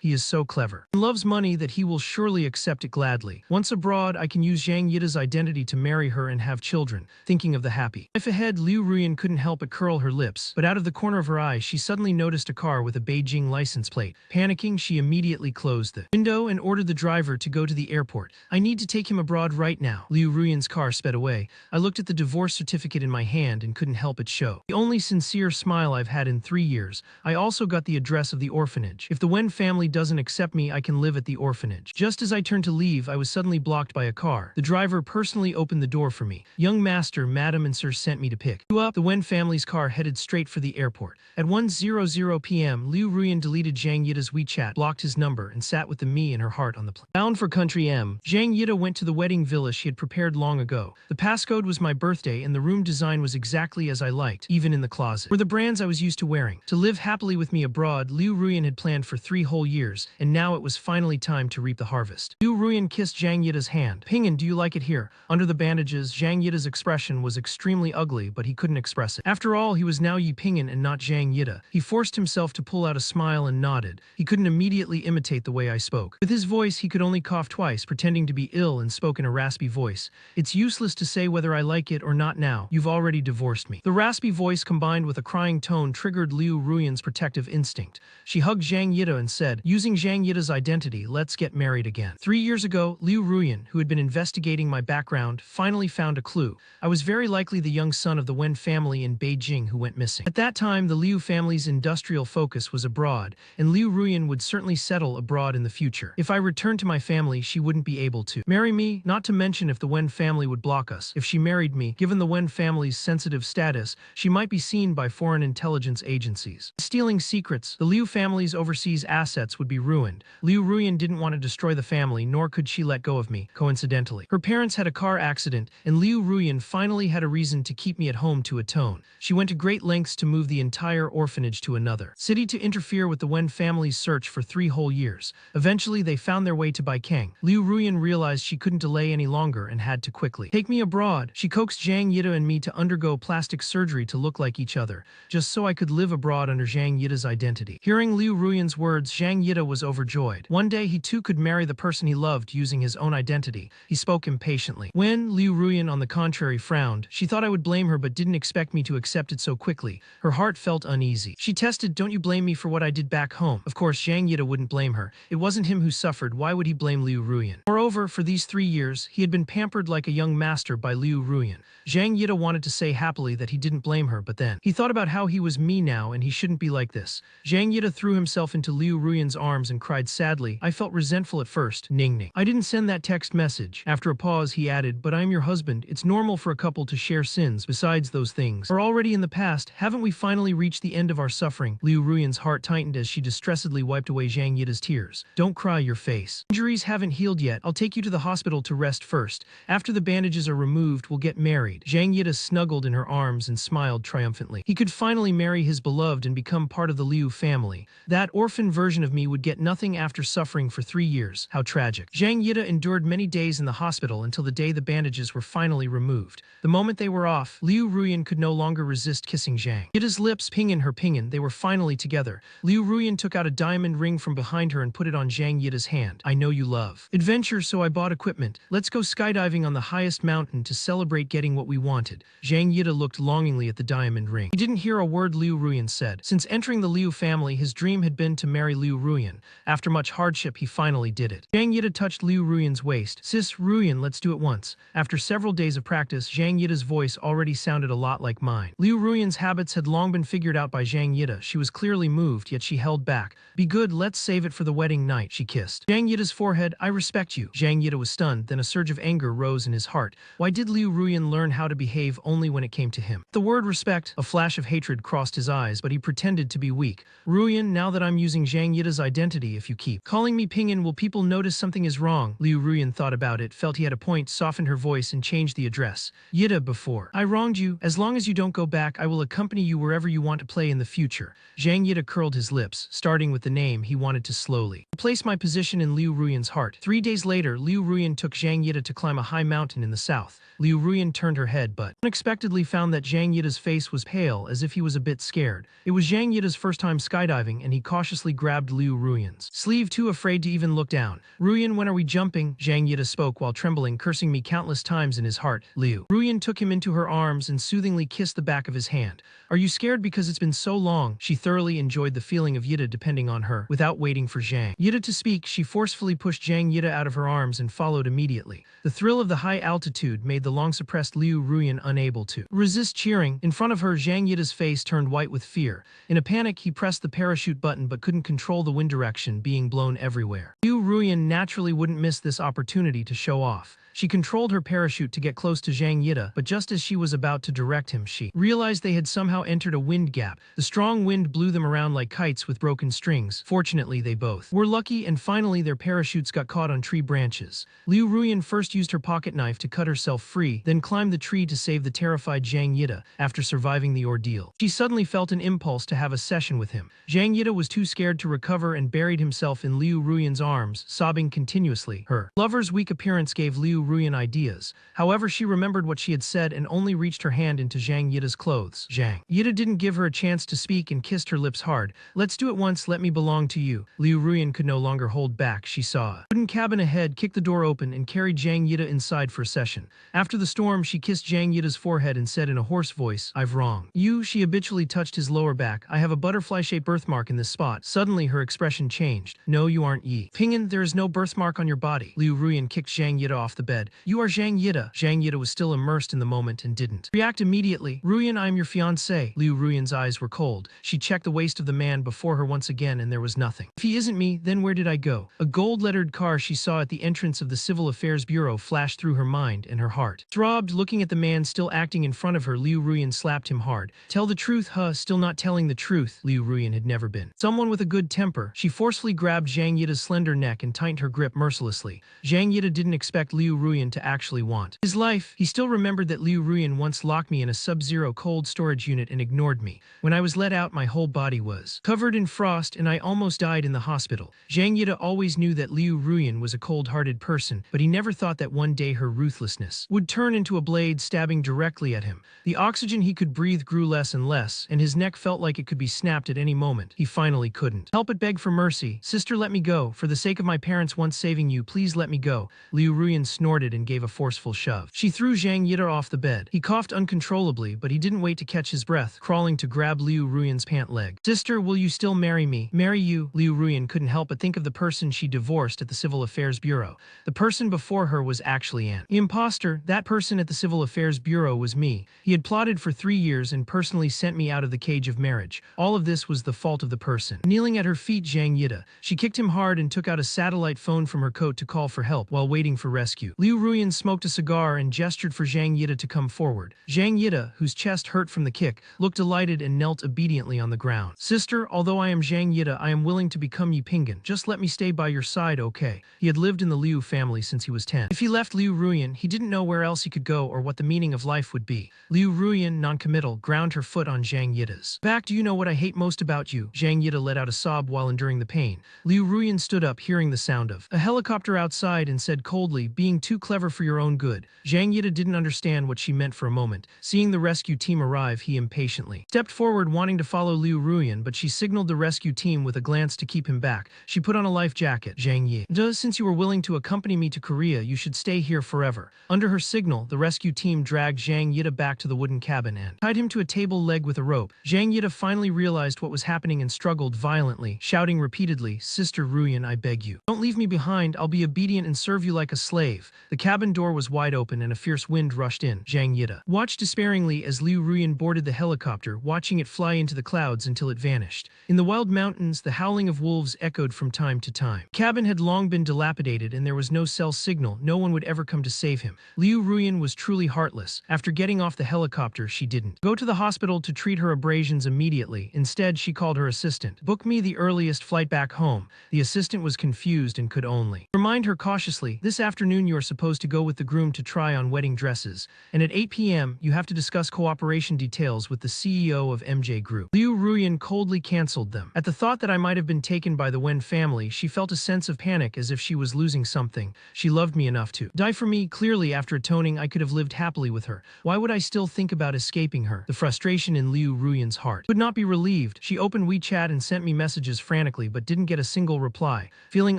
He is so clever and loves money that he will surely accept it gladly. Once abroad, I can use Zhang Yida's identity to marry her and have children. Thinking of the happy life ahead, Liu Ruyan couldn't help but curl her lips, but out of the corner of her eye, she suddenly noticed a car with a Beijing license plate. Panicking, she immediately closed the window and ordered the driver to go to the airport. I need to take him abroad right now. Liu Ruyan's car sped away. I looked at the divorce certificate in my hand and couldn't help but show the only sincere smile I've had in 3 years. I also got the address of the orphanage. If the Wen family doesn't accept me, I can live at the orphanage. Just as I turned to leave, I was suddenly blocked by a car. The driver personally opened the door for me. Young master, madam and sir sent me to pick you up. The Wen family's car headed straight for the airport. At 1:00 p.m., Liu Ruyan deleted Zhang Yida's WeChat, blocked his number, and sat with the me in her heart on the plane. Bound for country M, Zhang Yida went to the wedding villa she had prepared long ago. The passcode was my birthday and the room design was exactly as I liked, even in the closet were the brands I was used to wearing. To live happily with me abroad, Liu Ruyan had planned for 3 whole years, and now it was finally time to reap the harvest. Liu Ruyan kissed Zhang Yida's hand. Ping'an, do you like it here? Under the bandages, Zhang Yida's expression was extremely ugly, but he couldn't express it. After all, he was now Yi Ping'an and not Zhang Yida. He forced himself to pull out a smile and nodded. He couldn't immediately imitate the way I spoke. With his voice, he could only cough twice, pretending to be ill and spoke in a raspy voice. It's useless to say whether I like it or not now. You've already divorced me. The raspy voice combined with a crying tone triggered Liu Ruyan's protective instinct. She hugged Zhang Yida and said, using Zhang Yida's identity, let's get married again. 3 years ago, Liu Ruyan, who had been investigating my background, finally found a clue. I was very likely the young son of the Wen family in Beijing who went missing. At that time, the Liu family's industrial focus was abroad, and Liu Ruyan would certainly settle abroad in the future. If I returned to my family, she wouldn't be able to marry me, not to mention if the Wen family would block us. If she married me, given the Wen family's sensitive status, she might be seen by foreign intelligence agencies. Stealing secrets, the Liu family's overseas assets would be ruined. Liu Ruyan didn't want to destroy the family, nor could she let go of me, coincidentally. Her parents had a car accident, and Liu Ruyan finally had a reason to keep me at home to atone. She went to great lengths to move the entire orphanage to another city to interfere with the Wen family's search for 3 whole years. Eventually, they found their way to Baikang. Liu Ruyan realized she couldn't delay any longer and had to quickly take me abroad. She coaxed Zhang Yida and me to undergo plastic surgery to look like each other, just so I could live abroad under Zhang Yida's identity. Hearing Liu Ruyan's words, Zhang Yida was overjoyed. One day, he too could marry the person he loved using his own identity. He spoke impatiently. When Liu Ruyan, on the contrary, frowned, she thought I would blame her but didn't expect me to accept it so quickly. Her heart felt uneasy. She tested, don't you blame me for what I did back home? Of course, Zhang Yida wouldn't blame her. It wasn't him who suffered. Why would he blame Liu Ruyan? Moreover, for these 3 years, he had been pampered like a young master by Liu Ruyan. Zhang Yida wanted to say happily that he didn't blame her, but then he thought about how he was me now and he shouldn't be like this. Zhang Yida threw himself into Liu Ruyan's arms and cried sadly. I felt resentful at first. Ning ning. I didn't send that text message. After a pause, he added, but I'm your husband. It's normal for a couple to share sins. Besides, those things are already in the past. Haven't we finally reached the end of our suffering? Liu Ruyan's heart tightened as she distressedly wiped away Zhang Yida's tears. Don't cry, your face. Injuries haven't healed yet. I'll take you to the hospital to rest first. After the bandages are removed, we'll get married. Zhang Yida snuggled in her arms and smiled triumphantly. He could finally marry his beloved and become part of the Liu family. That orphan version of me would get nothing after suffering for 3 years. How tragic. Zhang Yida endured many days in the hospital until the day the bandages were finally removed. The moment they were off, Liu Ruyan could no longer resist kissing Zhang Yida's lips. Ping'an, her Ping'an, they were finally together. Liu Ruyan took out a diamond ring from behind her and put it on Zhang Yida's hand. I know you love adventure, so I bought equipment. Let's go skydiving on the highest mountain to celebrate getting what we wanted. Zhang Yida looked longingly at the diamond ring. He didn't hear a word Liu Ruyan said. Since entering the Liu family, his dream had been to marry Liu Ruyan. After much hardship, he finally did it. Zhang Yida touched Liu Ruyan's waist. Sis, Ruyan, let's do it once. After several days of practice, Zhang Yida's voice already sounded a lot like mine. Liu Ruyan's habits had long been figured out by Zhang Yida. She was clearly moved, yet she held back. Be good, let's save it for the wedding night, she kissed Zhang Yida's forehead. I respect you. Zhang Yida was stunned, then a surge of anger rose in his heart. Why did Liu Ruyan learn how to behave only when it came to him? The word respect, a flash of hatred crossed his eyes, but he pretended to be weak. Ruyan, now that I'm using Zhang Yida's identity, if you keep calling me Ping'an, will people notice something is wrong? Liu Ruyan thought about it, felt he had a point, softened her voice and changed the address. Yida, before I wronged you, as long as you don't go back, I will accompany you wherever you want to play in the future. Zhang Yida curled his lips, starting with the name he wanted to slowly place my position in Liu Ruyan's heart. 3 days later, Liu Ruyan took Zhang Yida to climb a high mountain in the south. Liu Ruyan turned her head but unexpectedly found that Zhang Yida's face was pale, as if he was a bit scared. It was Zhang Yida's first time skydiving, and he cautiously grabbed Liu Ruyan's sleeve, too afraid to even look down. "Ruyan, when are we jumping?" Zhang Yida spoke while trembling, cursing me countless times in his heart. Liu Ruyan took him into her arms and soothingly kissed the back of his hand. "Are you scared because it's been so long?" She thoroughly enjoyed the feeling of Yida depending on her. Without waiting for Zhang Yida to speak, she forcefully pushed Zhang Yida out of her arms and followed immediately. The thrill of the high altitude made the long-suppressed Liu Ruyan unable to resist cheering. In front of her, Zhang Yida's face turned white with fear. In a panic, he pressed the parachute button but couldn't control the wind direction, being blown everywhere. Liu Ruyan naturally wouldn't miss this opportunity to show off. She controlled her parachute to get close to Zhang Yida, but just as she was about to direct him, she realized they had somehow entered a wind gap. The strong wind blew them around like kites with broken strings. Fortunately, they both were lucky, and finally their parachutes got caught on tree branches. Liu Ruyan first used her pocket knife to cut herself free, then climbed the tree to save the terrified Zhang Yida. After surviving the ordeal, she suddenly felt an impulse to have a session with him. Zhang Yida was too scared to recover and buried himself in Liu Ruyan's arms, sobbing continuously. Her lover's weak appearance gave Liu Ruyan ideas. However, she remembered what she had said and only reached her hand into Zhang Yida's clothes. Zhang Yida didn't give her a chance to speak and kissed her lips hard. "Let's do it once, let me belong to you." Liu Ruyan could no longer hold back. She saw a wooden cabin ahead, kicked the door open, and carried Zhang Yida inside for a session. After the storm, she kissed Zhang Yida's forehead and said in a hoarse voice, "I've wronged you." She habitually touched his lower back. "I have a butterfly-shaped birthmark in this spot." Suddenly, her expression changed. "No, you aren't Yi Pingyan, there is no birthmark on your body." Liu Ruyan kicked Zhang Yida off the bed. "You are Zhang Yida." Zhang Yida was still immersed in the moment and didn't react immediately. "Ruyan, I am your fiancé." Liu Ruyan's eyes were cold. She checked the waist of the man before her once again, and there was nothing. "If he isn't me, then where did I go?" A gold-lettered car she saw at the entrance of the Civil Affairs Bureau flashed through her mind, and her heart throbbed. Looking at the man still acting in front of her, Liu Ruyan slapped him hard. "Tell the truth, huh? Still not telling the truth." Liu Ruyan had never been someone with a good temper. She forcefully grabbed Zhang Yida's slender neck and tightened her grip mercilessly. Zhang Yida didn't expect Liu Ruyan to actually want his life. He still remembered that Liu Ruyan once locked me in a sub-zero cold storage unit and ignored me. When I was let out, my whole body was covered in frost and I almost died in the hospital. Zhang Yida always knew that Liu Ruyan was a cold-hearted person, but he never thought that one day her ruthlessness would turn into a blade stabbing directly at him. The oxygen he could breathe grew less and less, and his neck felt like it could be snapped at any moment. He finally couldn't help but beg for mercy. "Sister, let me go. For the sake of my parents once saving you, please let me go." Liu Ruyan snorted and gave a forceful shove. She threw Zhang Yida off the bed. He coughed uncontrollably, but he didn't wait to catch his breath, crawling to grab Liu Ruyan's pant leg. "Sister, will you still marry me?" "Marry you?" Liu Ruyan couldn't help but think of the person she divorced at the Civil Affairs Bureau. The person before her was actually an imposter. That person at the Civil Affairs Bureau was me. He had plotted for 3 years and personally sent me out of the cage of marriage. All of this was the fault of the person kneeling at her feet, Zhang Yida. She kicked him hard and took out a satellite phone from her coat to call for help while waiting for rescue. Liu Ruyan smoked a cigar and gestured for Zhang Yida to come forward. Zhang Yida, whose chest hurt from the kick, looked delighted and knelt obediently on the ground. "Sister, although I am Zhang Yida, I am willing to become Yi Pingyan. Just let me stay by your side, okay?" He had lived in the Liu family since he was 10. If he left Liu Ruyan, he didn't know where else he could go or what the meaning of life would be. Liu Ruyan, noncommittal, ground her foot on Zhang Yida's back. "Do you know what I hate most about you?" Zhang Yida let out a sob while enduring the pain. Liu Ruyan stood up, hearing the sound of a helicopter outside, and said coldly, "Being too clever for your own good." Zhang Yida didn't understand what she meant for a moment. Seeing the rescue team arrive, he impatiently stepped forward, wanting to follow Liu Ruyan, but she signaled the rescue team with a glance to keep him back. She put on a life jacket. "Zhang Yida, since you were willing to accompany me to Korea, you should stay here forever." Under her signal, the rescue team dragged Zhang Yida back to the wooden cabin and tied him to a table leg with a rope. Zhang Yida finally realized what was happening and struggled violently, shouting repeatedly, "Sister Ruyan, I beg you, don't leave me behind. I'll be obedient and serve you like a slave." The cabin door was wide open and a fierce wind rushed in. Zhang Yida watched despairingly as Liu Ruyan boarded the helicopter, watching it fly into the clouds until it vanished. In the wild mountains, the howling of wolves echoed from time to time. The cabin had long been dilapidated and there was no cell signal. No one would ever come to save him. Liu Ruyan was truly heartless. After getting off the helicopter, she didn't go to the hospital to treat her abrasions immediately. Instead, she called her assistant. "Book me the earliest flight back home." The assistant was confused and could only remind her cautiously, "This afternoon you are supposed to go with the groom to try on wedding dresses, and at 8 p.m. you have to discuss cooperation details with the CEO of MJ Group." Liu Ruyan coldly cancelled them. At the thought that I might have been taken by the Wen family, she felt a sense of panic, as if she was losing something. She loved me enough to die for me. Clearly, after atoning, I could have lived happily with her. Why would I still think about escaping her? The frustration frustration in Liu Ruyan's heart. Could not be relieved. She opened WeChat and sent me messages frantically but didn't get a single reply. Feeling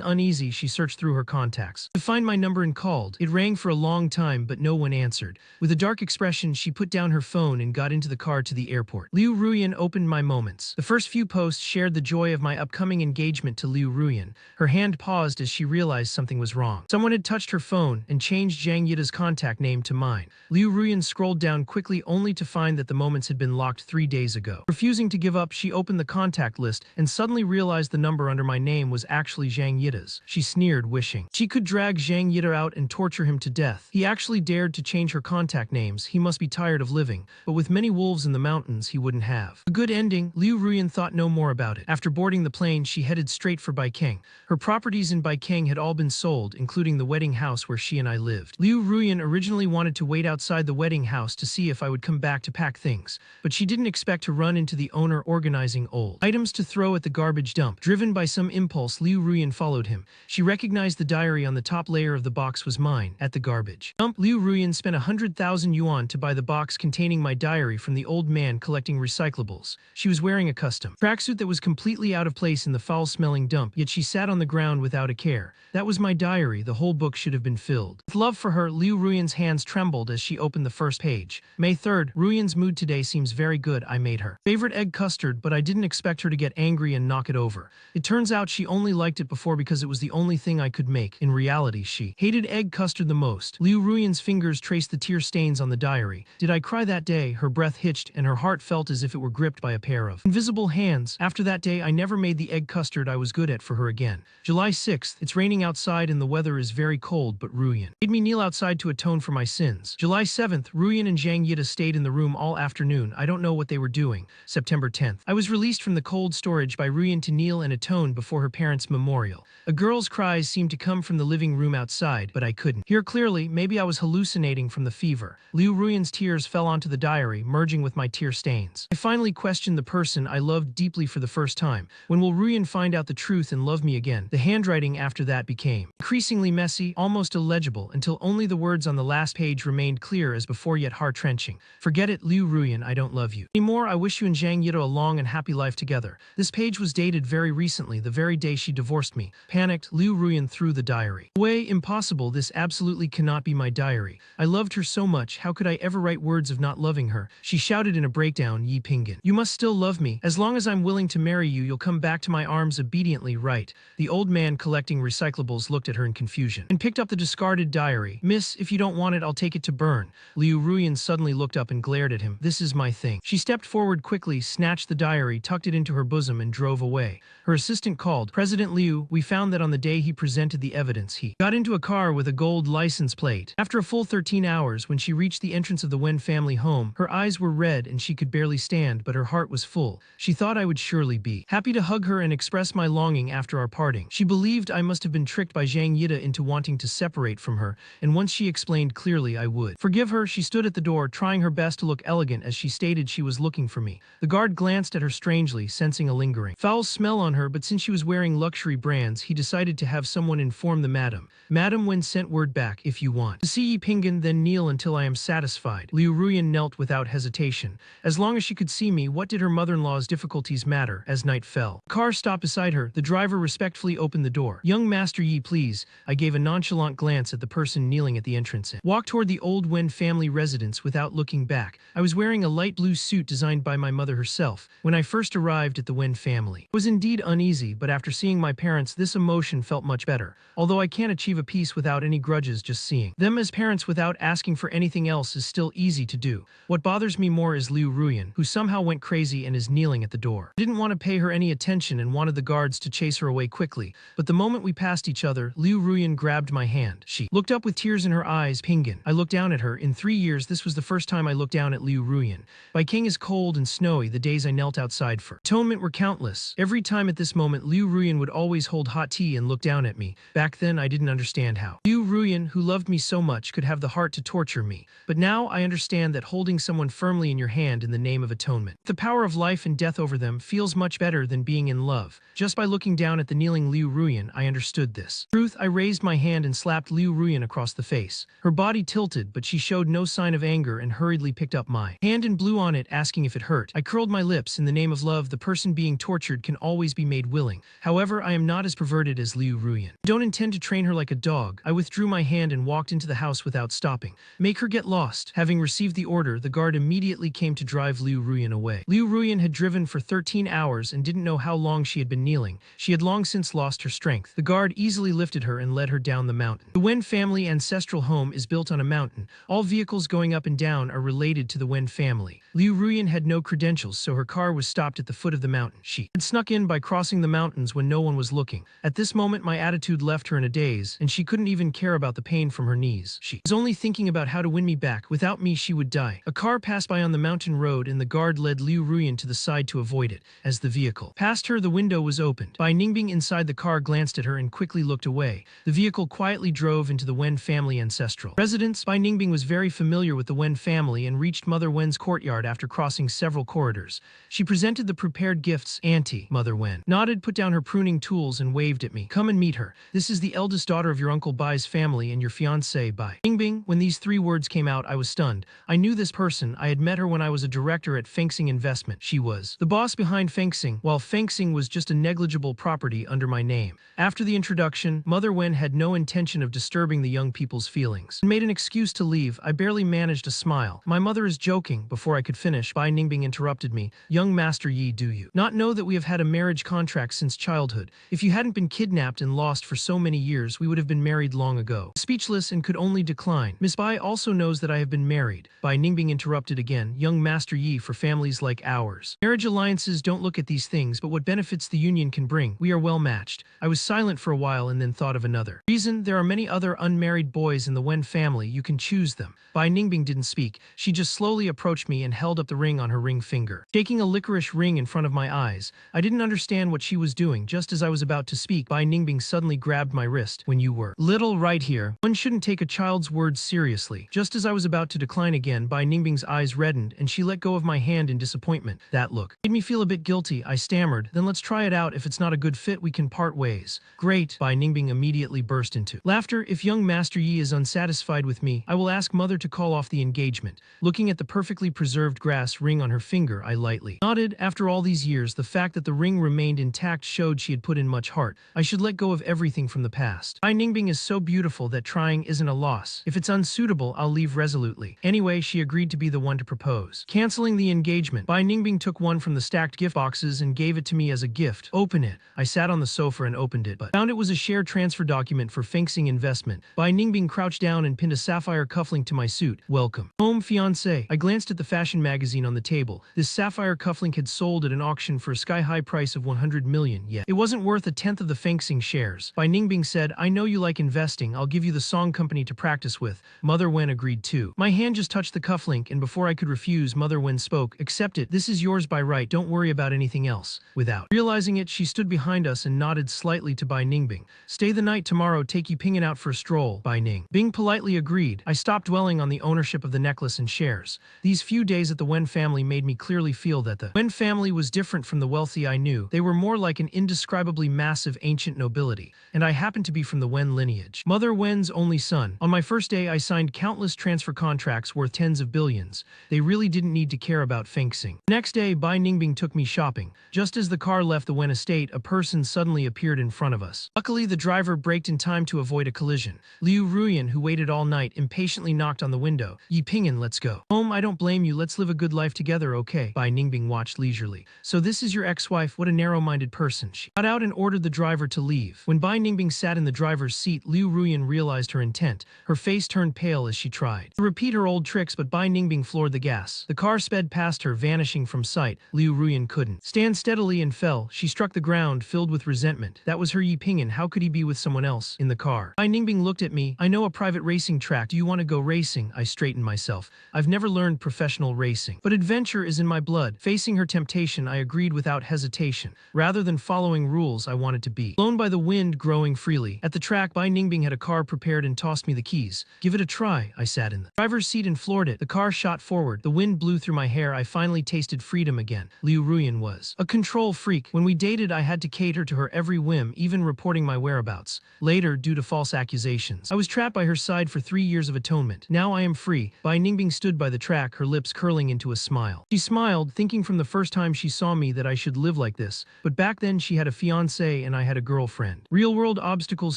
uneasy, she searched through her contacts to find my number and called. It rang for a long time but no one answered. With a dark expression, she put down her phone and got into the car to the airport. Liu Ruyan opened my moments. The first few posts shared the joy of my upcoming engagement to Liu Ruyan. Her hand paused as she realized something was wrong. Someone had touched her phone and changed Zhang Yida's contact name to mine. Liu Ruyan scrolled down quickly only to find that the moments had been locked 3 days ago. Refusing to give up, she opened the contact list and suddenly realized the number under my name was actually Zhang Yida's. She sneered, wishing she could drag Zhang Yida out and torture him to death. He actually dared to change her contact names. He must be tired of living, but with many wolves in the mountains, he wouldn't have. A good ending. Liu Ruyan thought no more about it. After boarding the plane, she headed straight for Baikeng. Her properties in Baikeng had all been sold, including the wedding house where she and I lived. Liu Ruyan originally wanted to wait outside the wedding house to see if I would come back to pack things, but she didn't expect to run into the owner organizing old items to throw at the garbage dump. Driven by some impulse, Liu Ruyan followed him. She recognized the diary on the top layer of the box was mine. At the garbage dump, Liu Ruyan spent 100,000 yuan to buy the box containing my diary from the old man collecting recyclables. She was wearing a custom tracksuit that was completely out of place in the foul-smelling dump, yet she sat on the ground without a care. That was my diary. The whole book should have been filled. With love for her, Liu Ruyan's hands trembled as she opened the first page. May 3rd. Ruyan's mood today seems very good. I made her favorite egg custard, but I didn't expect her to get angry and knock it over. It turns out she only liked it before because it was the only thing I could make. In reality, she hated egg custard the most. Liu Ruyan's fingers traced the tear stains on the diary. Did I cry that day? Her breath hitched and her heart felt as if it were gripped by a pair of invisible hands. After that day, I never made the egg custard I was good at for her again. July 6th. It's raining outside and the weather is very cold, but Ruyan made me kneel outside to atone for my sins. July 7th. Ruyan and Zhang Yida stayed in the room all afternoon. I don't know what they were doing. September 10th. I was released from the cold storage by Ruyan to kneel and atone before her parents' memorial. A girl's cries seemed to come from the living room outside, but I couldn't hear clearly. Maybe I was hallucinating from the fever. Liu Ruyan's tears fell onto the diary, merging with my tear stains. I finally questioned the person I loved deeply for the first time. When will Ruyan find out the truth and love me again? The handwriting after that became increasingly messy, almost illegible, until only the words on the last page remained clear as before yet heart-wrenching. Forget it, Liu Ruyan, I don't love you anymore. I wish you and Zhang Yida a long and happy life together. This page was dated very recently, the very day she divorced me. Panicked, Liu Ruyan threw the diary away. Impossible, this absolutely cannot be my diary. I loved her so much, how could I ever write words of not loving her? She shouted in a breakdown, Yi Pinggan. You must still love me. As long as I'm willing to marry you, you'll come back to my arms obediently, right? The old man collecting recyclables looked at her in confusion and picked up the discarded diary. Miss, if you don't want it, I'll take it to burn. Liu Ruyan suddenly looked up and glared at him. This is my thing. She stepped forward quickly, snatched the diary, tucked it into her bosom, and drove away. Her assistant called, President Liu, we found that on the day he presented the evidence, he got into a car with a gold license plate. After a full 13 hours, when she reached the entrance of the Wen family home, her eyes were red and she could barely stand, but her heart was full. She thought I would surely be happy to hug her and express my longing after our parting. She believed I must have been tricked by Zhang Yida into wanting to separate from her, and once she explained clearly I would forgive her. She stood at the door, trying her best to look elegant as she stated she was looking for me. The guard glanced at her strangely, sensing a lingering foul smell on her, but since she was wearing luxury brands, he decided to have someone inform the madam. Madam Wen sent word back, if you want to see Yi Pinggan, then kneel until I am satisfied. Liu Ruyan knelt without hesitation. As long as she could see me, what did her mother-in-law's difficulties matter? As night fell, a car stopped beside her. The driver respectfully opened the door. Young Master Yi, please. I gave a nonchalant glance at the person kneeling at the entrance and walked toward the old Wen family residence without looking back. I was wearing a light blue suit designed by my mother herself. When I first arrived at the Wen family, I was indeed uneasy, but after seeing my parents, this emotion felt much better. Although I can't achieve a peace without any grudges, just seeing them as parents without asking for anything else is still easy to do. What bothers me more is Liu Ruyan, who somehow went crazy and is kneeling at the door. I didn't want to pay her any attention and wanted the guards to chase her away quickly, but the moment we passed each other, Liu Ruyan grabbed my hand. She looked up with tears in her eyes. Pinggan. I looked down at her. In 3 years, this was the first time I looked down at Liu Ruyan. Baikeng is cold and snowy. The days I knelt outside for atonement were countless. Every time at this moment, Liu Ruyan would always hold hot tea and look down at me. Back then, I didn't understand how Liu Ruyan, who loved me so much, could have the heart to torture me. But now I understand that holding someone firmly in your hand in the name of atonement, the power of life and death over them, feels much better than being in love. Just by looking down at the kneeling Liu Ruyan, I understood this. Truth, I raised my hand and slapped Liu Ruyan across the face. Her body tilted, but she showed no sign of anger and hurriedly picked up my hand and blew on it, asking if it hurt. I curled my lips. In the name of love, the person being tortured can always be made willing. However, I am not as perverted as Liu Ruyan. I don't intend to train her like a dog. I withdrew my hand and walked into the house without stopping. Make her get lost. Having received the order, the guard immediately came to drive Liu Ruyan away. Liu Ruyan had driven for 13 hours and didn't know how long she had been kneeling. She had long since lost her strength. The guard easily lifted her and led her down the mountain. The Wen family ancestral home is built on a mountain. All vehicles going up and down are related to the Wen family. Liu Ruyan had no credentials, so her car was stopped at the foot of the mountain. She had snuck in by crossing the mountains when no one was looking. At this moment, my attitude left her in a daze, and she couldn't even care about the pain from her knees. She was only thinking about how to win me back. Without me, she would die. A car passed by on the mountain road, and the guard led Liu Ruyan to the side to avoid it. As the vehicle passed her, the window was opened. Bai Ningbing inside the car glanced at her and quickly looked away. The vehicle quietly drove into the Wen family ancestral residence. Bai Ningbing was very familiar with the Wen family and reached Mother Wen's courtyard after crossing several corridors. She presented the prepared gifts. Auntie, Mother Wen nodded, put down her pruning tools, and waved at me. Come and meet her. This is the eldest daughter of your Uncle Bai's family and your fiancé, Bai Ningbing. When these three words came out, I was stunned. I knew this person. I had met her when I was a director at Fengxing Investment. She was the boss behind Fengxing, while Fengxing was just a negligible property under my name. After the introduction, Mother Wen had no intention of disturbing the young people's feelings and made an excuse to leave. I barely managed a smile. My mother is joking. Before I could finish, Bai Ningbing interrupted me. Young Master Yi, do you not know that we have had a marriage contract since childhood? If you hadn't been kidnapped and lost for so many years, we would have been married long ago. Speechless and could only decline. Miss Bai also knows that I have been married. Bai Ningbing interrupted again. Young Master Yi, for families like ours, marriage alliances don't look at these things but what benefits the union can bring. We are well matched. I was silent for a while and then thought of another reason. There are many other unmarried boys in the Wen family. You can choose them. Bai Ningbing didn't speak. She just slowly approached me and held up the ring on her ring finger, shaking a licorice ring in front of my eyes. I didn't understand what she was doing. Just as I was about to speak, Bai Ningbing suddenly grabbed my wrist. When you were little, right here, one shouldn't take a child's words seriously. Just as I was about to decline again, Bai Ningbing's eyes reddened and she let go of my hand in disappointment. That look made me feel a bit guilty. I stammered, then let's try it out. If it's not a good fit, we can part ways. Great. Bai Ningbing immediately burst into laughter. If young Master Yi is unsatisfied with me, I will ask Mother to call off the engagement. Looking at the perfectly preserved grass ring on her finger, I lightly nodded. After all these years, the fact that the ring remained intact showed she had put in much heart. I should let go of everything from the past. Bai Ningbing is so beautiful that trying isn't a loss. If it's unsuitable, I'll leave resolutely. Anyway, she agreed to be the one to propose. Canceling the engagement, Bai Ningbing took one from the stacked gift boxes and gave it to me as a gift. Open it. I sat on the sofa and opened it, but found it was a share transfer document for Fengxing Investment. Bai Ningbing crouched down and pinned a sapphire cufflink to my suit. Welcome home, fiancé. I glanced at the fashion magazine on the table. This sapphire cufflink had sold at an auction for a sky-high price of 100 million, yet it wasn't worth a tenth of the Fengxing shares. Bai Ningbing said, I know you like investing. I'll give you the song company to practice with. Mother Wen agreed too. My hand just touched the cufflink, and before I could refuse, Mother Wen spoke. Accept it. This is yours by right. Don't worry about anything else. Without realizing it, she stood behind us and nodded slightly to Bai Ningbing. Stay the night tomorrow. Take Yipingyan out for a stroll. Bai Ningbing politely agreed. I stopped dwelling on the ownership of the necklace and shares. These few days at the Wen family made me clearly feel that the Wen family was different from the wealthy I knew. They were more like an indescribably massive ancient nobility, and I happened to be from the Wen lineage. Mother Wen's only son. On my first day, I signed countless transfer contracts worth tens of billions. They really didn't need to care about Fengxing. Next day, Bai Ningbing took me shopping. Just as the car left the Wen estate, a person suddenly appeared in front of us. Luckily, the driver braked in time to avoid a collision. Liu Ruyan, who waited all night, impatiently knocked on the window. Yipingyan, let's go home. I don't blame you. Let's live a good life together, okay? Bai Ningbing watched leisurely. So this is your ex-wife? What a narrow-minded person. She got out and ordered the driver to leave. When Bai Ningbing sat in the driver's seat, Liu Ruyan realized her intent. Her face turned pale as she tried to repeat her old tricks, but Bai Ningbing floored the gas. The car sped past her, vanishing from sight. Liu Ruyan couldn't stand steadily and fell. She struck the ground, filled with resentment. That was her Yipingyan. How could he be with someone else in the car? Bai Ningbing looked at me. I know a private racing track. Do you want to go racing? I straightened myself. I've never learned professional racing, but adventure is in my blood. Facing her temptation, I agreed without hesitation. Rather than following rules, I wanted to be blown by the wind growing freely. At the track, Bai Ningbing had a car prepared and tossed me the keys. Give it a try. I sat in the driver's seat and floored it. The car shot forward. The wind blew through my hair. I finally tasted freedom again. Liu Ruyan was a control freak. When we dated, I had to cater to her every whim, even reporting my whereabouts. Later, due to false accusations, I was trapped by her side for 3 years of atonement. Now I am free. Bai Ningbing stood by the track, her lips curling into a smile. She smiled, thinking from the first time she saw me that I should live like this. But back then she had a fiancé and I had a girlfriend. Real-world obstacles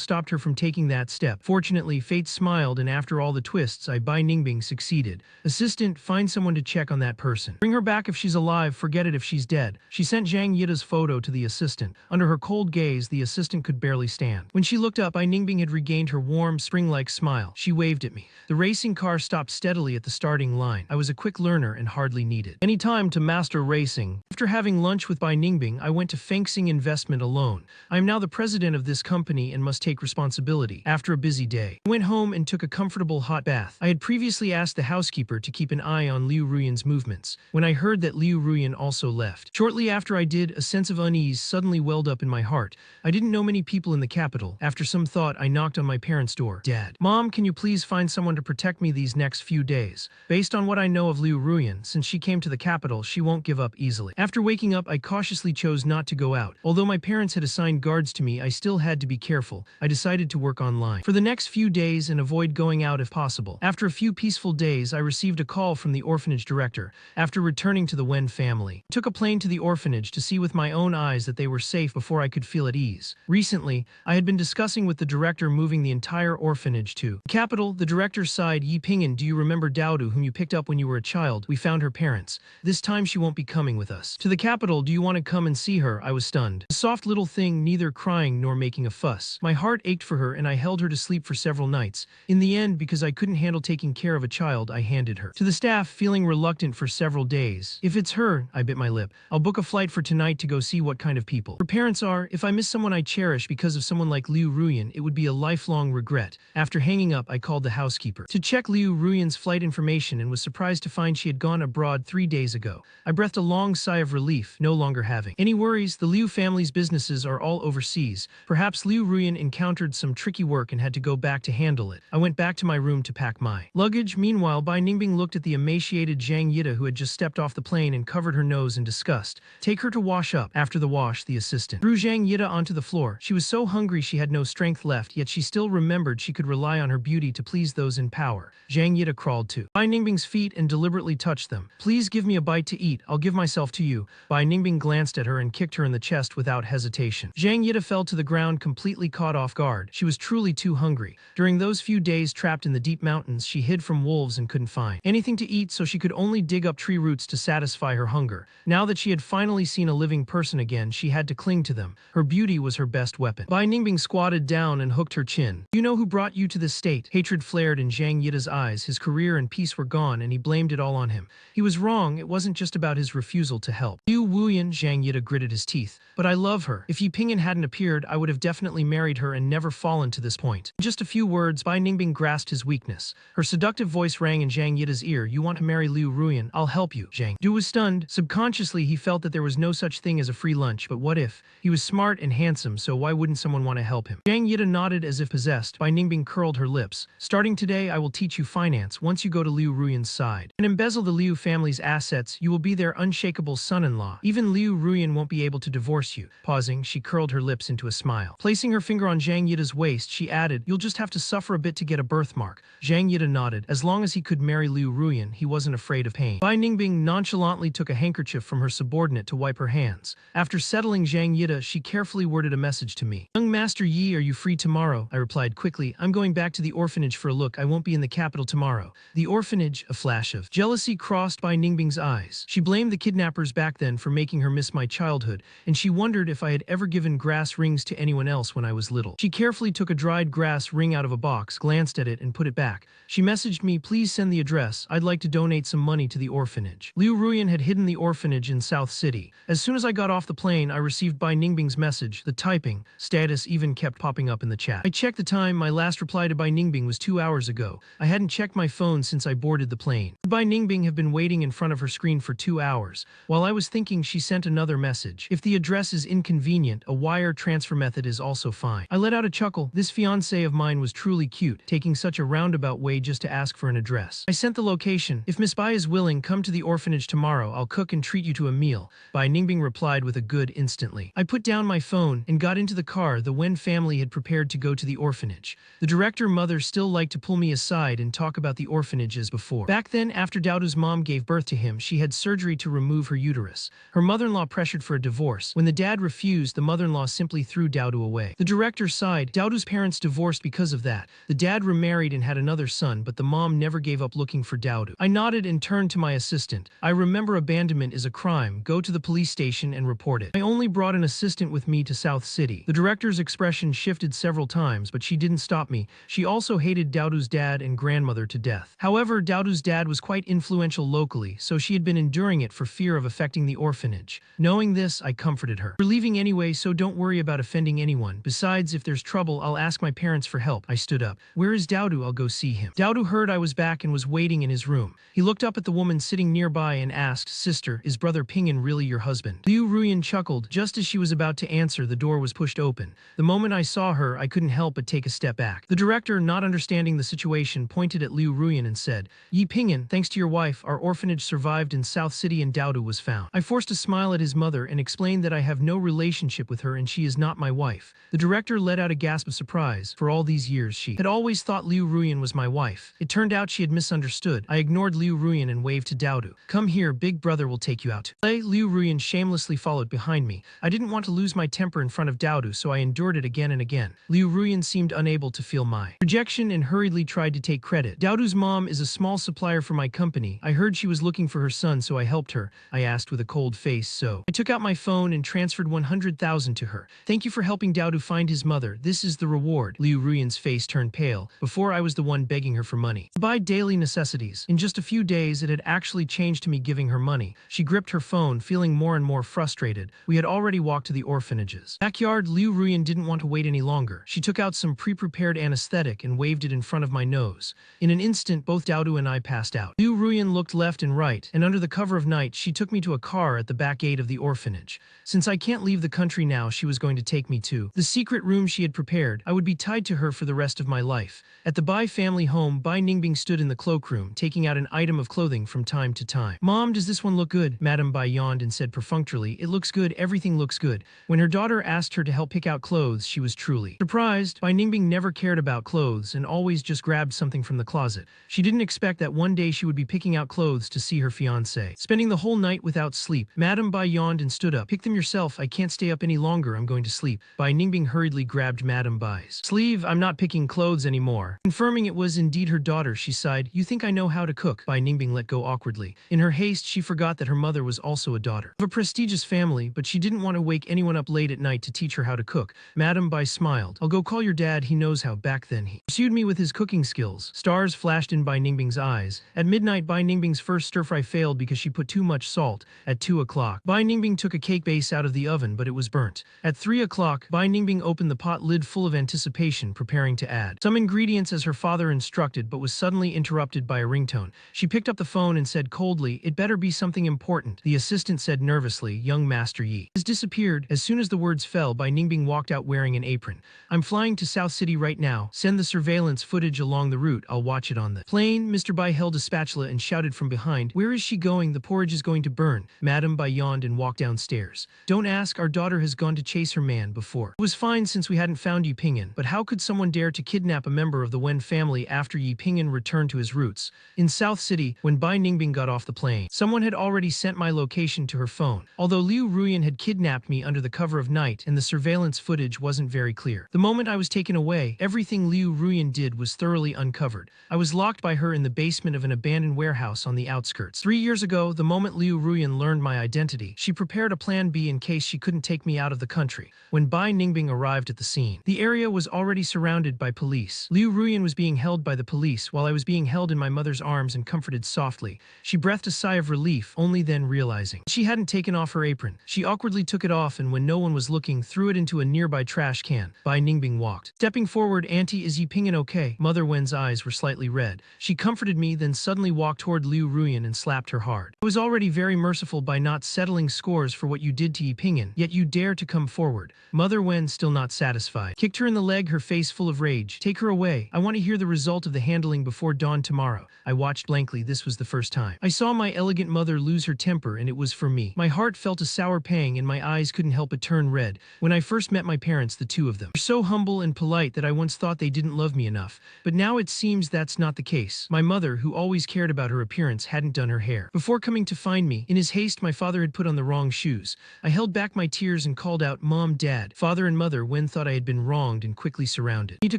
stopped her from taking that step. Fortunately, fate smiled, and after all the twists, Bai Ningbing succeeded. Assistant, find someone to check on that person. Bring her back if she's alive, forget it if she's dead. She sent Zhang Yida's photo to the assistant. Under her cold gaze, the assistant could barely stand. When she looked up, Bai Ningbing had regained her warm, spring-like smile. She waved at me. The racing car stopped steadily at the starting line. I was a quick learner and hardly needed any time to master racing. After having lunch with Bai Ningbing, I went to Fengxing Investment alone. I am now the president of this company and must take responsibility. After a busy day, I went home and took a comfortable hot bath. I had previously asked the housekeeper to keep an eye on Liu Ruyan's movements. When I heard that Liu Ruyan also left, shortly after I did, a sense of unease suddenly welled up in my heart. I didn't know many people in the capital. After some thought, I knocked on my parents' door. Dad, Mom, can you please find someone to protect me these next few days? Based on what I know of Liu Ruyan, since she came to the capital, she won't give up easily. After waking up, I cautiously chose not to go out. Although my parents had assigned guards to me, I still had to be careful. I decided to work online for the next few days and avoid going out if possible. After a few peaceful days, I received a call from the orphanage director. After returning to the Wen family, I took a plane to the orphanage to see with my own eyes that they were safe before I could feel at ease. Recently, I had been discussing with the director moving the entire orphanage to the capital. The director sighed. Yi Ping'an, do you remember Daodu, whom you picked up when you were a child? We found her parents. This time she won't be coming with us to the capital. Do you want to come and see her? I was stunned. A soft little thing, neither crying nor making a fuss. My heart ached for her and I held her to sleep for several nights. In the end, because I couldn't handle taking care of a child, I handed her to the staff, feeling reluctant for several days. If it's her, I bit my lip. I'll book a flight for tonight to go see what kind of people her parents are. If I miss someone I cherish because of someone like Liu Ruyan, it would be a lifelong regret. After hanging up, I called the housekeeper to check Liu Ruyan's flight information and was surprised to find she had gone abroad 3 days ago. I breathed a long sigh of relief, no longer having any worries. The Liu family's businesses are all overseas. Perhaps Liu Ruyan encountered some tricky work and had to go back to handle it. I went back to my room to pack my luggage. Meanwhile, Bai Ningbing looked at the emaciated Zhang Yida, who had just stepped off the plane, and covered her nose in disgust. Take her to wash up. After the wash, the assistant threw Zhang Yida onto the floor. She was so hungry she had no strength left, yet she still remembered she could rely on her beauty to please those in power. Zhang Yida crawled to Bai Ningbing's feet and deliberately touched them. Please give me a bite to eat. I'll give myself to you. Bai Ningbing glanced at her and kicked her in the chest without hesitation. Zhang Yida fell to the ground, completely caught off guard. She was truly too hungry. During those few days trapped in the deep mountains, she hid from wolves and couldn't find anything to eat, so she could only dig up tree roots to satisfy her hunger. Now that she had finally seen a living person again, she had to cling to them. Her beauty was her best weapon. Bai Ningbing squatted down and hooked her chin. You know who brought you to this state? Hatred flared in Zhang Yida's eyes. His career and peace were gone, and he blamed it all on him. He was wrong. It wasn't just about his refusal to help. Liu Wuyan, Zhang Yida gritted his teeth. But I love her. If Yi Ping'an hadn't appeared, I would have definitely married her and never fallen to this point. In just a few words, Bai Ningbing grasped his weakness. Her seductive voice rang in Zhang Yida's ear. You want to marry Liu Ruyan? I'll help you. Zhang Yida was stunned. Subconsciously, he felt that there was no such thing as a free lunch, but what if? He was smart and handsome, so why wouldn't someone want to help him? Zhang Yida nodded as if possessed. Bai Ningbing curled her lips. Starting today, I will teach you finance. Once you go to Liu Ruyan's side and embezzle the Liu family's assets, you will be their unshakable son-in-law. Even Liu Ruyan won't be able to divorce you. Pausing, she curled her lips into a smile. Placing her finger on Zhang Yida's waist, she added, You'll just have to suffer a bit to get a birthmark. Zhang Yida nodded. As long as he could marry Liu Ruyan, he wasn't afraid of pain. Bai Ningbing nonchalantly took a handkerchief from her subordinate to wipe her hands. After settling Zhang Yida, she carefully worded a message to me. Young Master Yi, are you free tomorrow? I replied quickly. I'm going back to the orphanage for a look. I won't be in the capital tomorrow. The orphanage? A flash of jealousy crossed Bai Ningbing's eyes. She blamed the kidnappers back then for making her miss my childhood, and she wondered if I had ever given grass rings to anyone else when I was little. She carefully took a dried grass ring out of a box, glanced at it, and put it back. She messaged me, please send the address. I'd like to donate some money to the orphanage. Liu Ruyan had hidden the orphanage in South City. As soon as I got off the plane, I received Bai Ningbing's message. The typing status even kept popping up in the chat. I checked the time. My last reply to Bai Ningbing was 2 hours ago. I hadn't checked my phone since I boarded the plane. Bai Ningbing have been waiting in front of her screen for 2 hours. While I was thinking thinking, she sent another message. If the address is inconvenient, a wire transfer method is also fine. I let out a chuckle. This fiancé of mine was truly cute, taking such a roundabout way just to ask for an address. I sent the location. If Miss Bai is willing, come to the orphanage tomorrow. I'll cook and treat you to a meal. Bai Ningbing replied with a good instantly. I put down my phone and got into the car the Wen family had prepared to go to the orphanage. The director mother still liked to pull me aside and talk about the orphanage as before. Back then, after Daodu's mom gave birth to him, she had surgery to remove her uterus. Her mother-in-law pressured for a divorce. When the dad refused, the mother-in-law simply threw Daodu away. The director sighed. Daodu's parents divorced because of that. The dad remarried and had another son, but the mom never gave up looking for Daodu. I nodded and turned to my assistant. I remember abandonment is a crime. Go to the police station and report it. I only brought an assistant with me to South City. The director's expression shifted several times, but she didn't stop me. She also hated Daodu's dad and grandmother to death. However, Daodu's dad was quite influential locally, so she had been enduring it for fear of affecting the orphanage. Knowing this, I comforted her. We're leaving anyway, so don't worry about offending anyone. Besides, if there's trouble, I'll ask my parents for help. I stood up. Where is Daodu? I'll go see him. Daodu heard I was back and was waiting in his room. He looked up at the woman sitting nearby and asked, "Sister, is Brother Pingyan really your husband?" Liu Ruyan chuckled. Just as she was about to answer, the door was pushed open. The moment I saw her, I couldn't help but take a step back. The director, not understanding the situation, pointed at Liu Ruyan and said, "Yi Pingyan, thanks to your wife, our orphanage survived in South City and Daodu was found." I forced a smile at his mother and explained that I have no relationship with her and she is not my wife. The director let out a gasp of surprise. For all these years, she had always thought Liu Ruyan was my wife. It turned out she had misunderstood. I ignored Liu Ruyan and waved to Daodu. "Come here, big brother will take you out." Liu Ruyan shamelessly followed behind me. I didn't want to lose my temper in front of Daodu, so I endured it again and again. Liu Ruyan seemed unable to feel my rejection and hurriedly tried to take credit. "Daodu's mom is a small supplier for my company. I heard she was looking for her son, so I helped her," I asked with a cold face. "So I took out my phone and transferred 100,000 to her. Thank you for helping Daodu find his mother. This is the reward." Liu Ruyan's face turned pale. Before, I was the one begging her for money to buy daily necessities. In just a few days, it had actually changed to me giving her money. She gripped her phone, feeling more and more frustrated. We had already walked to the orphanages backyard. Liu Ruyan didn't want to wait any longer. She took out some pre-prepared anesthetic and waved it in front of my nose. In an instant, both Daodu and I passed out. Liu Ruyan looked left and right, and under the cover of night, she took me to a car at the back gate of the orphanage. Since I can't leave the country now, she was going to take me to the secret room she had prepared. I would be tied to her for the rest of my life. At the Bai family home, Bai Ningbing stood in the cloakroom, taking out an item of clothing from time to time. "Mom, does this one look good?" Madame Bai yawned and said perfunctorily, "It looks good, everything looks good." When her daughter asked her to help pick out clothes, she was truly surprised. Bai Ningbing never cared about clothes and always just grabbed something from the closet. She didn't expect that one day she would be picking out clothes to see her fiancé, spending the whole night without sleep. Madame Bai yawned and stood up. "Pick them yourself, I can't stay up any longer, I'm going to sleep." Bai Ningbing hurriedly grabbed Madame Bai's sleeve. "I'm not picking clothes anymore." Confirming it was indeed her daughter, she sighed. "You think I know how to cook?" Bai Ningbing let go awkwardly. In her haste, she forgot that her mother was also a daughter of a prestigious family, but she didn't want to wake anyone up late at night to teach her how to cook. Madame Bai smiled. "I'll go call your dad, he knows how." Back then he pursued me with his cooking skills. Stars flashed in Bai Ningbing's eyes. At midnight, Bai Ningbing's first stir-fry failed because she put too much salt. At 2 o'clock, Bai Ningbing took a cake base out of the oven, but it was burnt. At 3 o'clock, Bai Ningbing opened the pot lid full of anticipation, preparing to add some ingredients as her father instructed, but was suddenly interrupted by a ringtone. She picked up the phone and said coldly, "It better be something important." The assistant said nervously, "Young Master Yi has disappeared." As soon as the words fell, Bai Ningbing walked out wearing an apron. "I'm flying to South City right now. Send the surveillance footage along the route. I'll watch it on the plane." Mr. Bai held a spatula and shouted from behind, "Where is she going? The porridge is going to burn." Madame Bai yawned and walked downstairs. "Don't ask, our daughter has gone to chase her man before. It was fine since we hadn't found Yi Pingyan, but how could someone dare to kidnap a member of the Wen family after Yi Pingyan returned to his roots?" In South City, when Bai Ningbing got off the plane, someone had already sent my location to her phone. Although Liu Ruyan had kidnapped me under the cover of night and the surveillance footage wasn't very clear, the moment I was taken away, everything Liu Ruyan did was thoroughly uncovered. I was locked by her in the basement of an abandoned warehouse on the outskirts. 3 years ago, the moment Liu Ruyan learned my identity, she prepared a plan B in case she couldn't take me out of the country. When Bai Ningbing arrived at the scene, the area was already surrounded by police. Liu Ruyan was being held by the police while I was being held in my mother's arms and comforted softly. She breathed a sigh of relief, only then realizing she hadn't taken off her apron. She awkwardly took it off and when no one was looking, threw it into a nearby trash can. Bai Ningbing walked. Stepping forward, "Auntie, is Yi Pingyan okay?" Mother Wen's eyes were slightly red. She comforted me, then suddenly walked toward Liu Ruyan and slapped her hard. I was already very merciful by not settling scores for what you did to Yi Pingyan, yet you dare to come forward. Mother Wen, still not satisfied, kicked her in the leg, her face full of rage. Take her away. I want to hear the result of the handling before dawn tomorrow. I watched blankly. This was the first time I saw my elegant mother lose her temper, and it was for me. My heart felt a sour pang and my eyes couldn't help but turn red. When I first met my parents, the two of them were so humble and polite that I once thought they didn't love me enough. But now it seems that's not the case. My mother, who always cared about her appearance, hadn't done her hair. Before coming to find me, in his haste, my father had put on the wrong shoes. I held back my tears and called out, "Mom, Dad." Father and Mother Wen thought I had been wronged and quickly surrounded me to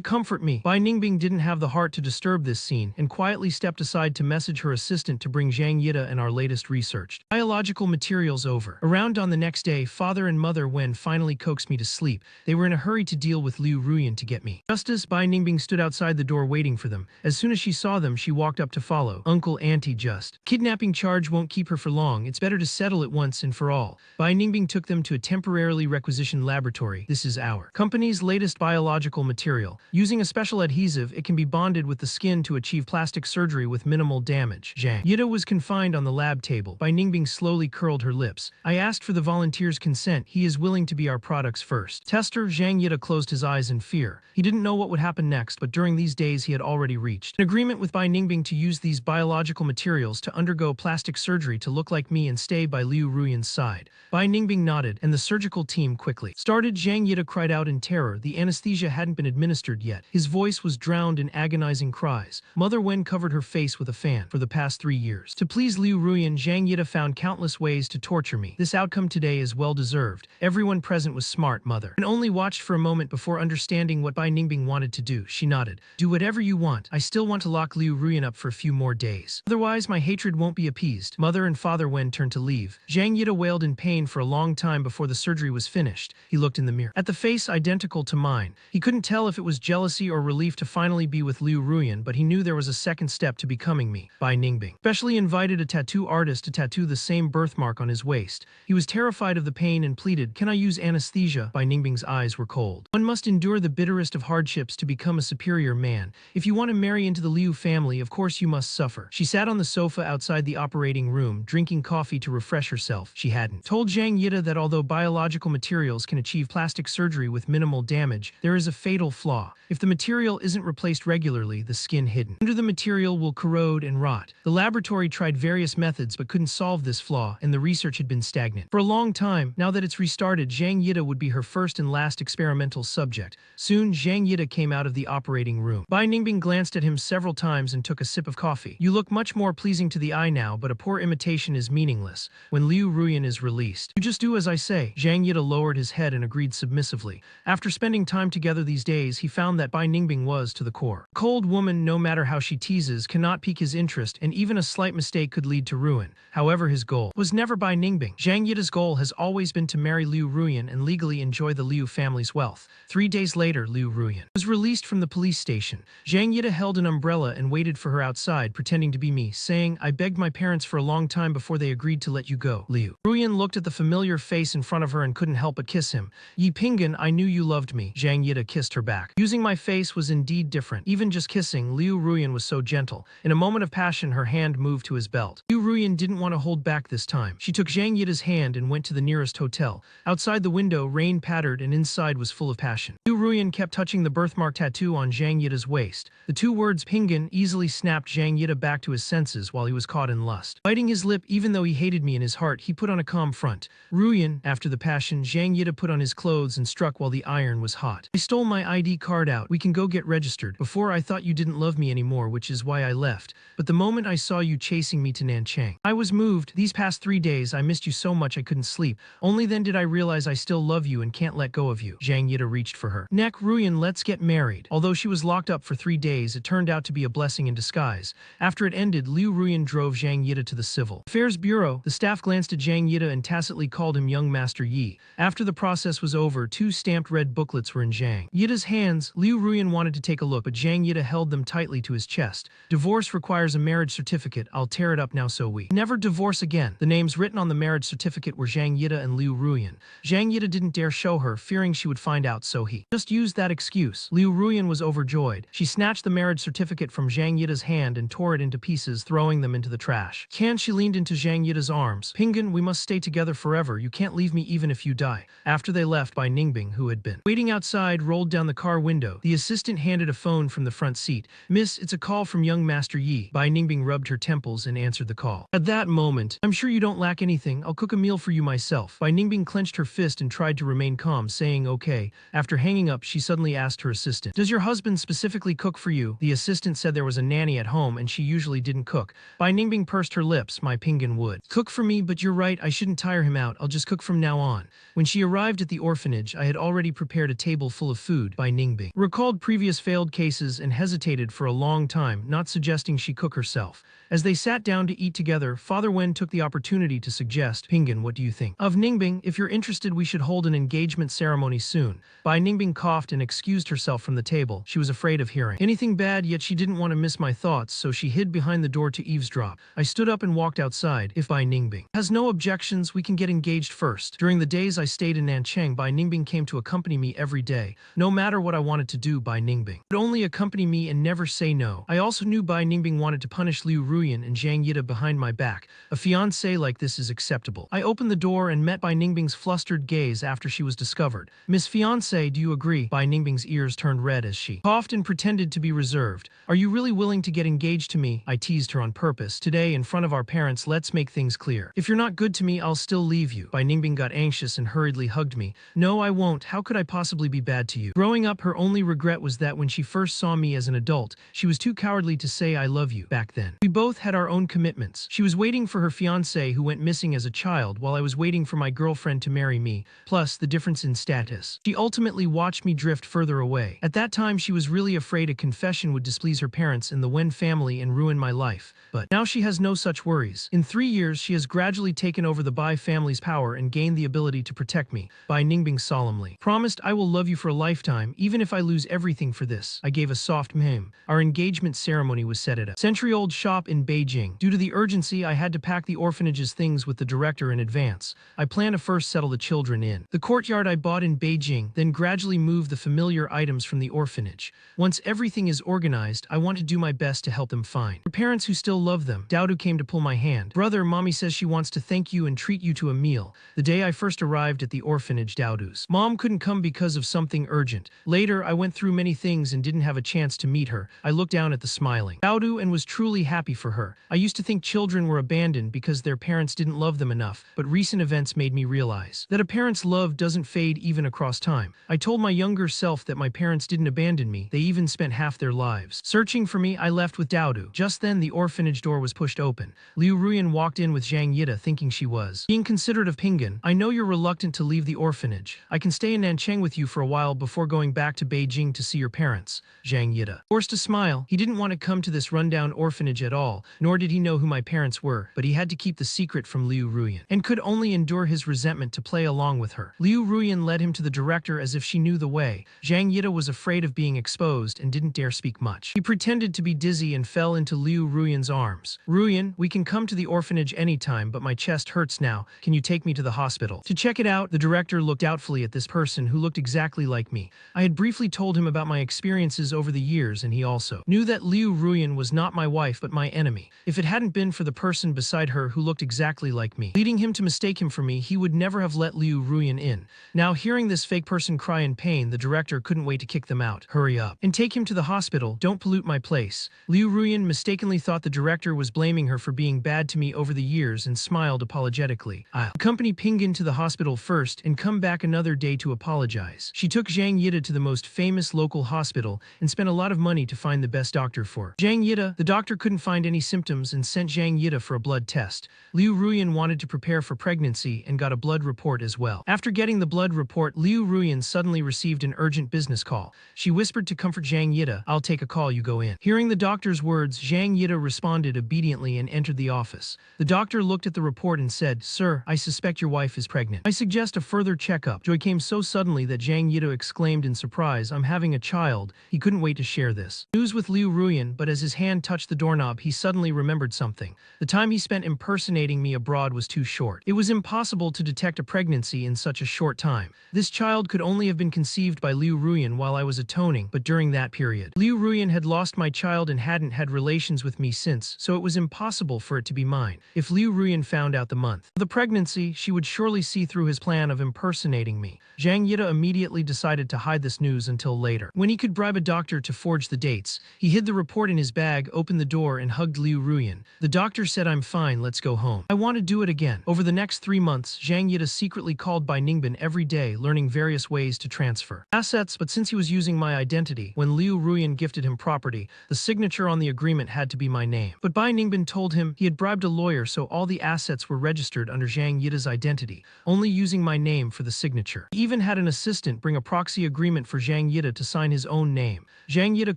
comfort me. Bai Ningbing didn't have the heart to disturb this scene and quietly stepped aside to message her assistant to bring Zhang Yida and our latest research biological materials over. Around on the next day, Father and Mother Wen finally coaxed me to sleep. They were in a hurry to deal with Liu Ruyan to get me. Justice Bai Ningbing stood outside the door waiting for them. As soon as she saw them, she walked up to follow. Uncle, Auntie, just. Kidnapping charge won't keep her for long. It's better to settle it once and for all. Bai Ningbing took them to a temporarily requisitioned laboratory. This is our company's latest biological material. Using a special adhesive, it can be bonded with the skin to achieve plastic surgery with minimal damage. Zhang Yida was confined on the lab table. Bai Ningbing slowly curled her lips. I asked for the volunteer's consent. He is willing to be our product's first tester. Zhang Yida closed his eyes in fear. He didn't know what would happen next, but during these days he had already reached an agreement with Bai Ningbing to use these biological materials to undergo plastic surgery to look like me and stay by Liu Ruyan's side. Bai Ningbing nodded, and the surgical team quickly started. Zhang Yida cried out in terror. The anesthesia hadn't been administered yet. His voice was drowned in agonizing cries. Mother Wen covered her face with a fan. For the past 3 years, to please Liu Ruyan, Zhang Yida found countless ways to torture me. This outcome today is well deserved. Everyone present was smart. Mother and only watched for a moment before understanding what Bai Ningbing wanted to do. She nodded. Do whatever you want. I still want to lock Liu Ruyan up for a few more days. Otherwise, my hatred won't be appeased. Mother and Father Wen turned to leave. Zhang Yida wailed in pain for a long time before the surgery was finished. He looked in the mirror at the face identical to mine. He couldn't tell if it was jealousy or relief to finally be with Liu Ruyan, but he knew there was a second step to becoming me. Bai Ningbing specially invited a tattoo artist to tattoo the same birthmark on his waist. He was terrified of the pain and pleaded, "Can I use anesthesia?" Bai Ningbing's eyes were cold. One must endure the bitterest of hardships to become a superior man. If you want to marry into the Liu family, of course you must suffer. She sat on the sofa outside the operating room, drinking coffee to refresh herself. She hadn't told Zhang Yida that although biological materials can achieve plastic surgery with minimal damage, there is a fatal flaw. If the material isn't replaced regularly, the skin hidden under the material will corrode and rot. The laboratory tried various methods but couldn't solve this flaw, and the research had been stagnant for a long time. Now that it's restarted, Zhang Yida would be her first and last experimental subject. Soon, Zhang Yida came out of the operating room. Bai Ningbing glanced at him several times and took a sip of coffee. You look much more pleasing to the eye now, but a poor imitation is meaningless. When Liu Ruyan is released, you just do as I say. Zhang Yida lowered his head and agreed submissively. After spending time together these days, he found that Bai Ningbing was, to the core, a cold woman. No matter how she teases, cannot pique his interest, and even a slight mistake could lead to ruin. However, his goal was never Bai Ningbing. Zhang Yida's goal has always been to marry Liu Ruyan and legally enjoy the Liu family's wealth. 3 days later, Liu Ruyan was released from the police station. Zhang Yida held an umbrella and waited for her outside, pretending to be me, saying, "I begged my parents for a long time before they agreed to let you go." Liu Ruyan looked at the familiar face in front of her and couldn't help but kiss him. "Yi Pingyan, I knew you loved me." Zhang Yida kissed her back. Using my face was indeed different. Even just kissing, Liu Ruyan was so gentle. In a moment of passion, her hand moved to his belt. Liu Ruyan didn't want to hold back this time. She took Zhang Yida's hand and went to the nearest hotel. Outside the window, rain pattered and inside was full of passion. Liu Ruyan kept touching the birthmark tattoo on Zhang Yida's waist. The two words Pingyan easily snapped Zhang Yida back to his senses while he was caught in lust. Biting his lip, even though he hated me in his heart, he put on a calm front. Ruyan, after the passion, Zhang Yida put on his clothes and struck while the iron was hot. "I stole my ID card out. We can go get registered. Before I thought you didn't love me anymore, which is why I left. But the moment I saw you chasing me to Nanchang, I was moved. These past 3 days, I missed you so much I couldn't sleep. Only then did I realize I still love you and can't let go of you." Zhang Yida reached for her neck. "Ruyan, let's get married." Although she was locked up for 3 days, it turned out to be a blessing in disguise. After it ended, Liu Ruyan drove Zhang Yida to the Civil Affairs Bureau. The staff glanced at Zhang Yida and tacitly called him Young Master Yi. After the process was over, 2 stamped red booklets were in Zhang Yida's hands. Liu Ruyan wanted to take a look, but Zhang Yida held them tightly to his chest. "Divorce requires a marriage certificate. I'll tear it up now so we never divorce again." The names written on the marriage certificate were Zhang Yida and Liu Ruyan. Zhang Yida didn't dare show her, fearing she would find out, so he just used that excuse. Liu Ruyan was overjoyed. She snatched the marriage certificate from Zhang Yida's hand and tore it into pieces, throwing them into the trash can. She leaned into Zhang Yida's arm. arms. Pingan, we must stay together forever. You can't leave me even if you die. After they left, Bai Ningbing, who had been waiting outside, rolled down the car window. The assistant handed a phone from the front seat. Miss, it's a call from young Master Yi. Bai Ningbing rubbed her temples and answered the call. At that moment, I'm sure you don't lack anything. I'll cook a meal for you myself. Bai Ningbing clenched her fist and tried to remain calm, saying okay. After hanging up, she suddenly asked her assistant, does your husband specifically cook for you? The assistant said there was a nanny at home and she usually didn't cook. Bai Ningbing pursed her lips. My Pingan would cook for me, but you're right, I shouldn't tire him out. I'll just cook from now on. When she arrived at the orphanage, I had already prepared a table full of food. Bai Ningbing recalled previous failed cases and hesitated for a long time, not suggesting she cook herself. As they sat down to eat together, Father Wen took the opportunity to suggest, Pingan, what do you think of Ningbing? If you're interested, we should hold an engagement ceremony soon. Bai Ningbing coughed and excused herself from the table. She was afraid of hearing anything bad, yet she didn't want to miss my thoughts, so she hid behind the door to eavesdrop. I stood up and walked outside. If Bai Ningbing has no objections, we can get engaged first. During the days I stayed in Nanchang, Bai Ningbing came to accompany me every day. No matter what I wanted to do, Bai Ningbing would only accompany me and never say no. I also knew Bai Ningbing wanted to punish Liu Ruyan and Zhang Yida behind my back. A fiancé like this is acceptable. I opened the door and met Bai Ningbing's flustered gaze after she was discovered. Miss Fiancé, do you agree? Bai Ningbing's ears turned red as she coughed and pretended to be reserved. Are you really willing to get engaged to me? I teased her on purpose. Today, in front of our parents, let's make things clear. If you're not good to me, I'll still leave you. Bai Ningbing got anxious and hurriedly hugged me. No, I won't. How could I possibly be bad to you? Growing up, her only regret was that when she first saw me as an adult, she was too cowardly to say I love you back then. We both had our own commitments. She was waiting for her fiancé who went missing as a child, while I was waiting for my girlfriend to marry me, plus the difference in status. She ultimately watched me drift further away. At that time, she was really afraid a confession would displease her parents and the Wen family and ruin my life. But now she has no such worries. In 3 years, she has gradually taken over the Bai family's power and gained the ability to protect me. Bai Ningbing solemnly promised, I will love you for a lifetime, even if I lose everything for this. I gave a soft meme. Our engagement ceremony was set at a century-old shop in Beijing. Due to the urgency, I had to pack the orphanage's things with the director in advance. I plan to first settle the children in the courtyard I bought in Beijing, then gradually move the familiar items from the orphanage. Once everything is organized, I want to do my best to help them find her parents who still love them. Daodu came to pull my hand. Brother, mommy says she wants to thank you and treat you to a meal. The day I first arrived at the orphanage, Daodu's mom couldn't come because of something urgent. Later, I went through many things and didn't have a chance to meet her. I looked down at the smiling Daodu and was truly happy for her. I used to think children were abandoned because their parents didn't love them enough, but recent events made me realize that a parent's love doesn't fade even across time. I told my younger self that my parents didn't abandon me. They even spent half their lives searching for me. I left with Daodu. Just then, the orphanage door was pushed open. Liu Ruyan walked in with Zhang Yida, thinking she was being considerate of Pingan. I know you're reluctant to leave the orphanage. I can stay in Nanchang with you for a while before going back to Beijing to see your parents. Zhang Yida forced a smile. He didn't want to come to this rundown orphanage at all, nor did he know who my parents were, but he had to keep the secret from Liu Ruyan and could only endure his resentment to play along with her. Liu Ruyan led him to the director as if she knew the way. Zhang Yida was afraid of being exposed and didn't dare speak much. He pretended to be dizzy and fell into Liu Ruyan's arms. Ruyan, we can come to the orphanage anytime, but my chest hurts now. Can you take me to the hospital to check it out? The director looked doubtfully at this person who looked exactly like me. I had briefly told him about my experiences over the years, and he also knew that Liu Ruyan was not my wife but my enemy. If it hadn't been for the person beside her who looked exactly like me, leading him to mistake him for me, he would never have let Liu Ruyan in. Now, hearing this fake person cry in pain, the director couldn't wait to kick them out. Hurry up and take him to the hospital. Don't pollute my place. Liu Ruyan mistakenly thought the director was blaming her for being bad to me over the years and smiled apologetically. I'll accompany Pingan to the hospital first and come back another day to apologize. She took Zhang Yida to the most famous local hospital and spent a lot of money to find the best doctor for Zhang Yida. The doctor couldn't find any symptoms and sent Zhang Yida for a blood test. Liu Ruyan wanted to prepare for pregnancy and got a blood report as well. After getting the blood report, Liu Ruyan suddenly received an urgent business call. She whispered to comfort Zhang Yida, I'll take a call, you go in. Hearing the doctor's words, Zhang Yida responded obediently and entered the office. The doctor looked at the report and said, Sir, I suspect your wife is pregnant. I suggest a further checkup. Joy came so suddenly that Zhang Yida exclaimed in surprise, I'm having a child. He couldn't wait to share this news with Liu Ruyan, but as his hand touched the doorknob, he suddenly remembered something. The time he spent impersonating me abroad was too short. It was impossible to detect a pregnancy in such a short time. This child could only have been conceived by Liu Ruyan while I was atoning, but during that period, Liu Ruyan had lost my child and hadn't had relations with me since, so it was impossible for it to be mine. If Liu Ruyan found out the month of the pregnancy, she would surely see through his plan of impersonating me. Zhang Yida immediately decided to hide this news until later. When he could bribe a doctor to forge the dates, he hid the report in his bag, opened the door, and hugged Liu Ruyan. The doctor said, "I'm fine, let's go home. I want to do it again." Over the next 3 months, Zhang Yida secretly called Bai Ningbin every day, learning various ways to transfer assets, but since he was using my identity, when Liu Ruyan gifted him property, the signature on the agreement had to be my name. But Bai Ningbin told him he had bribed a lawyer, so all the assets were registered under Zhang Yida's identity, only using my name for the signature. He even had an assistant bring a proxy agreement for Zhang Yida to sign his own name. Zhang Yida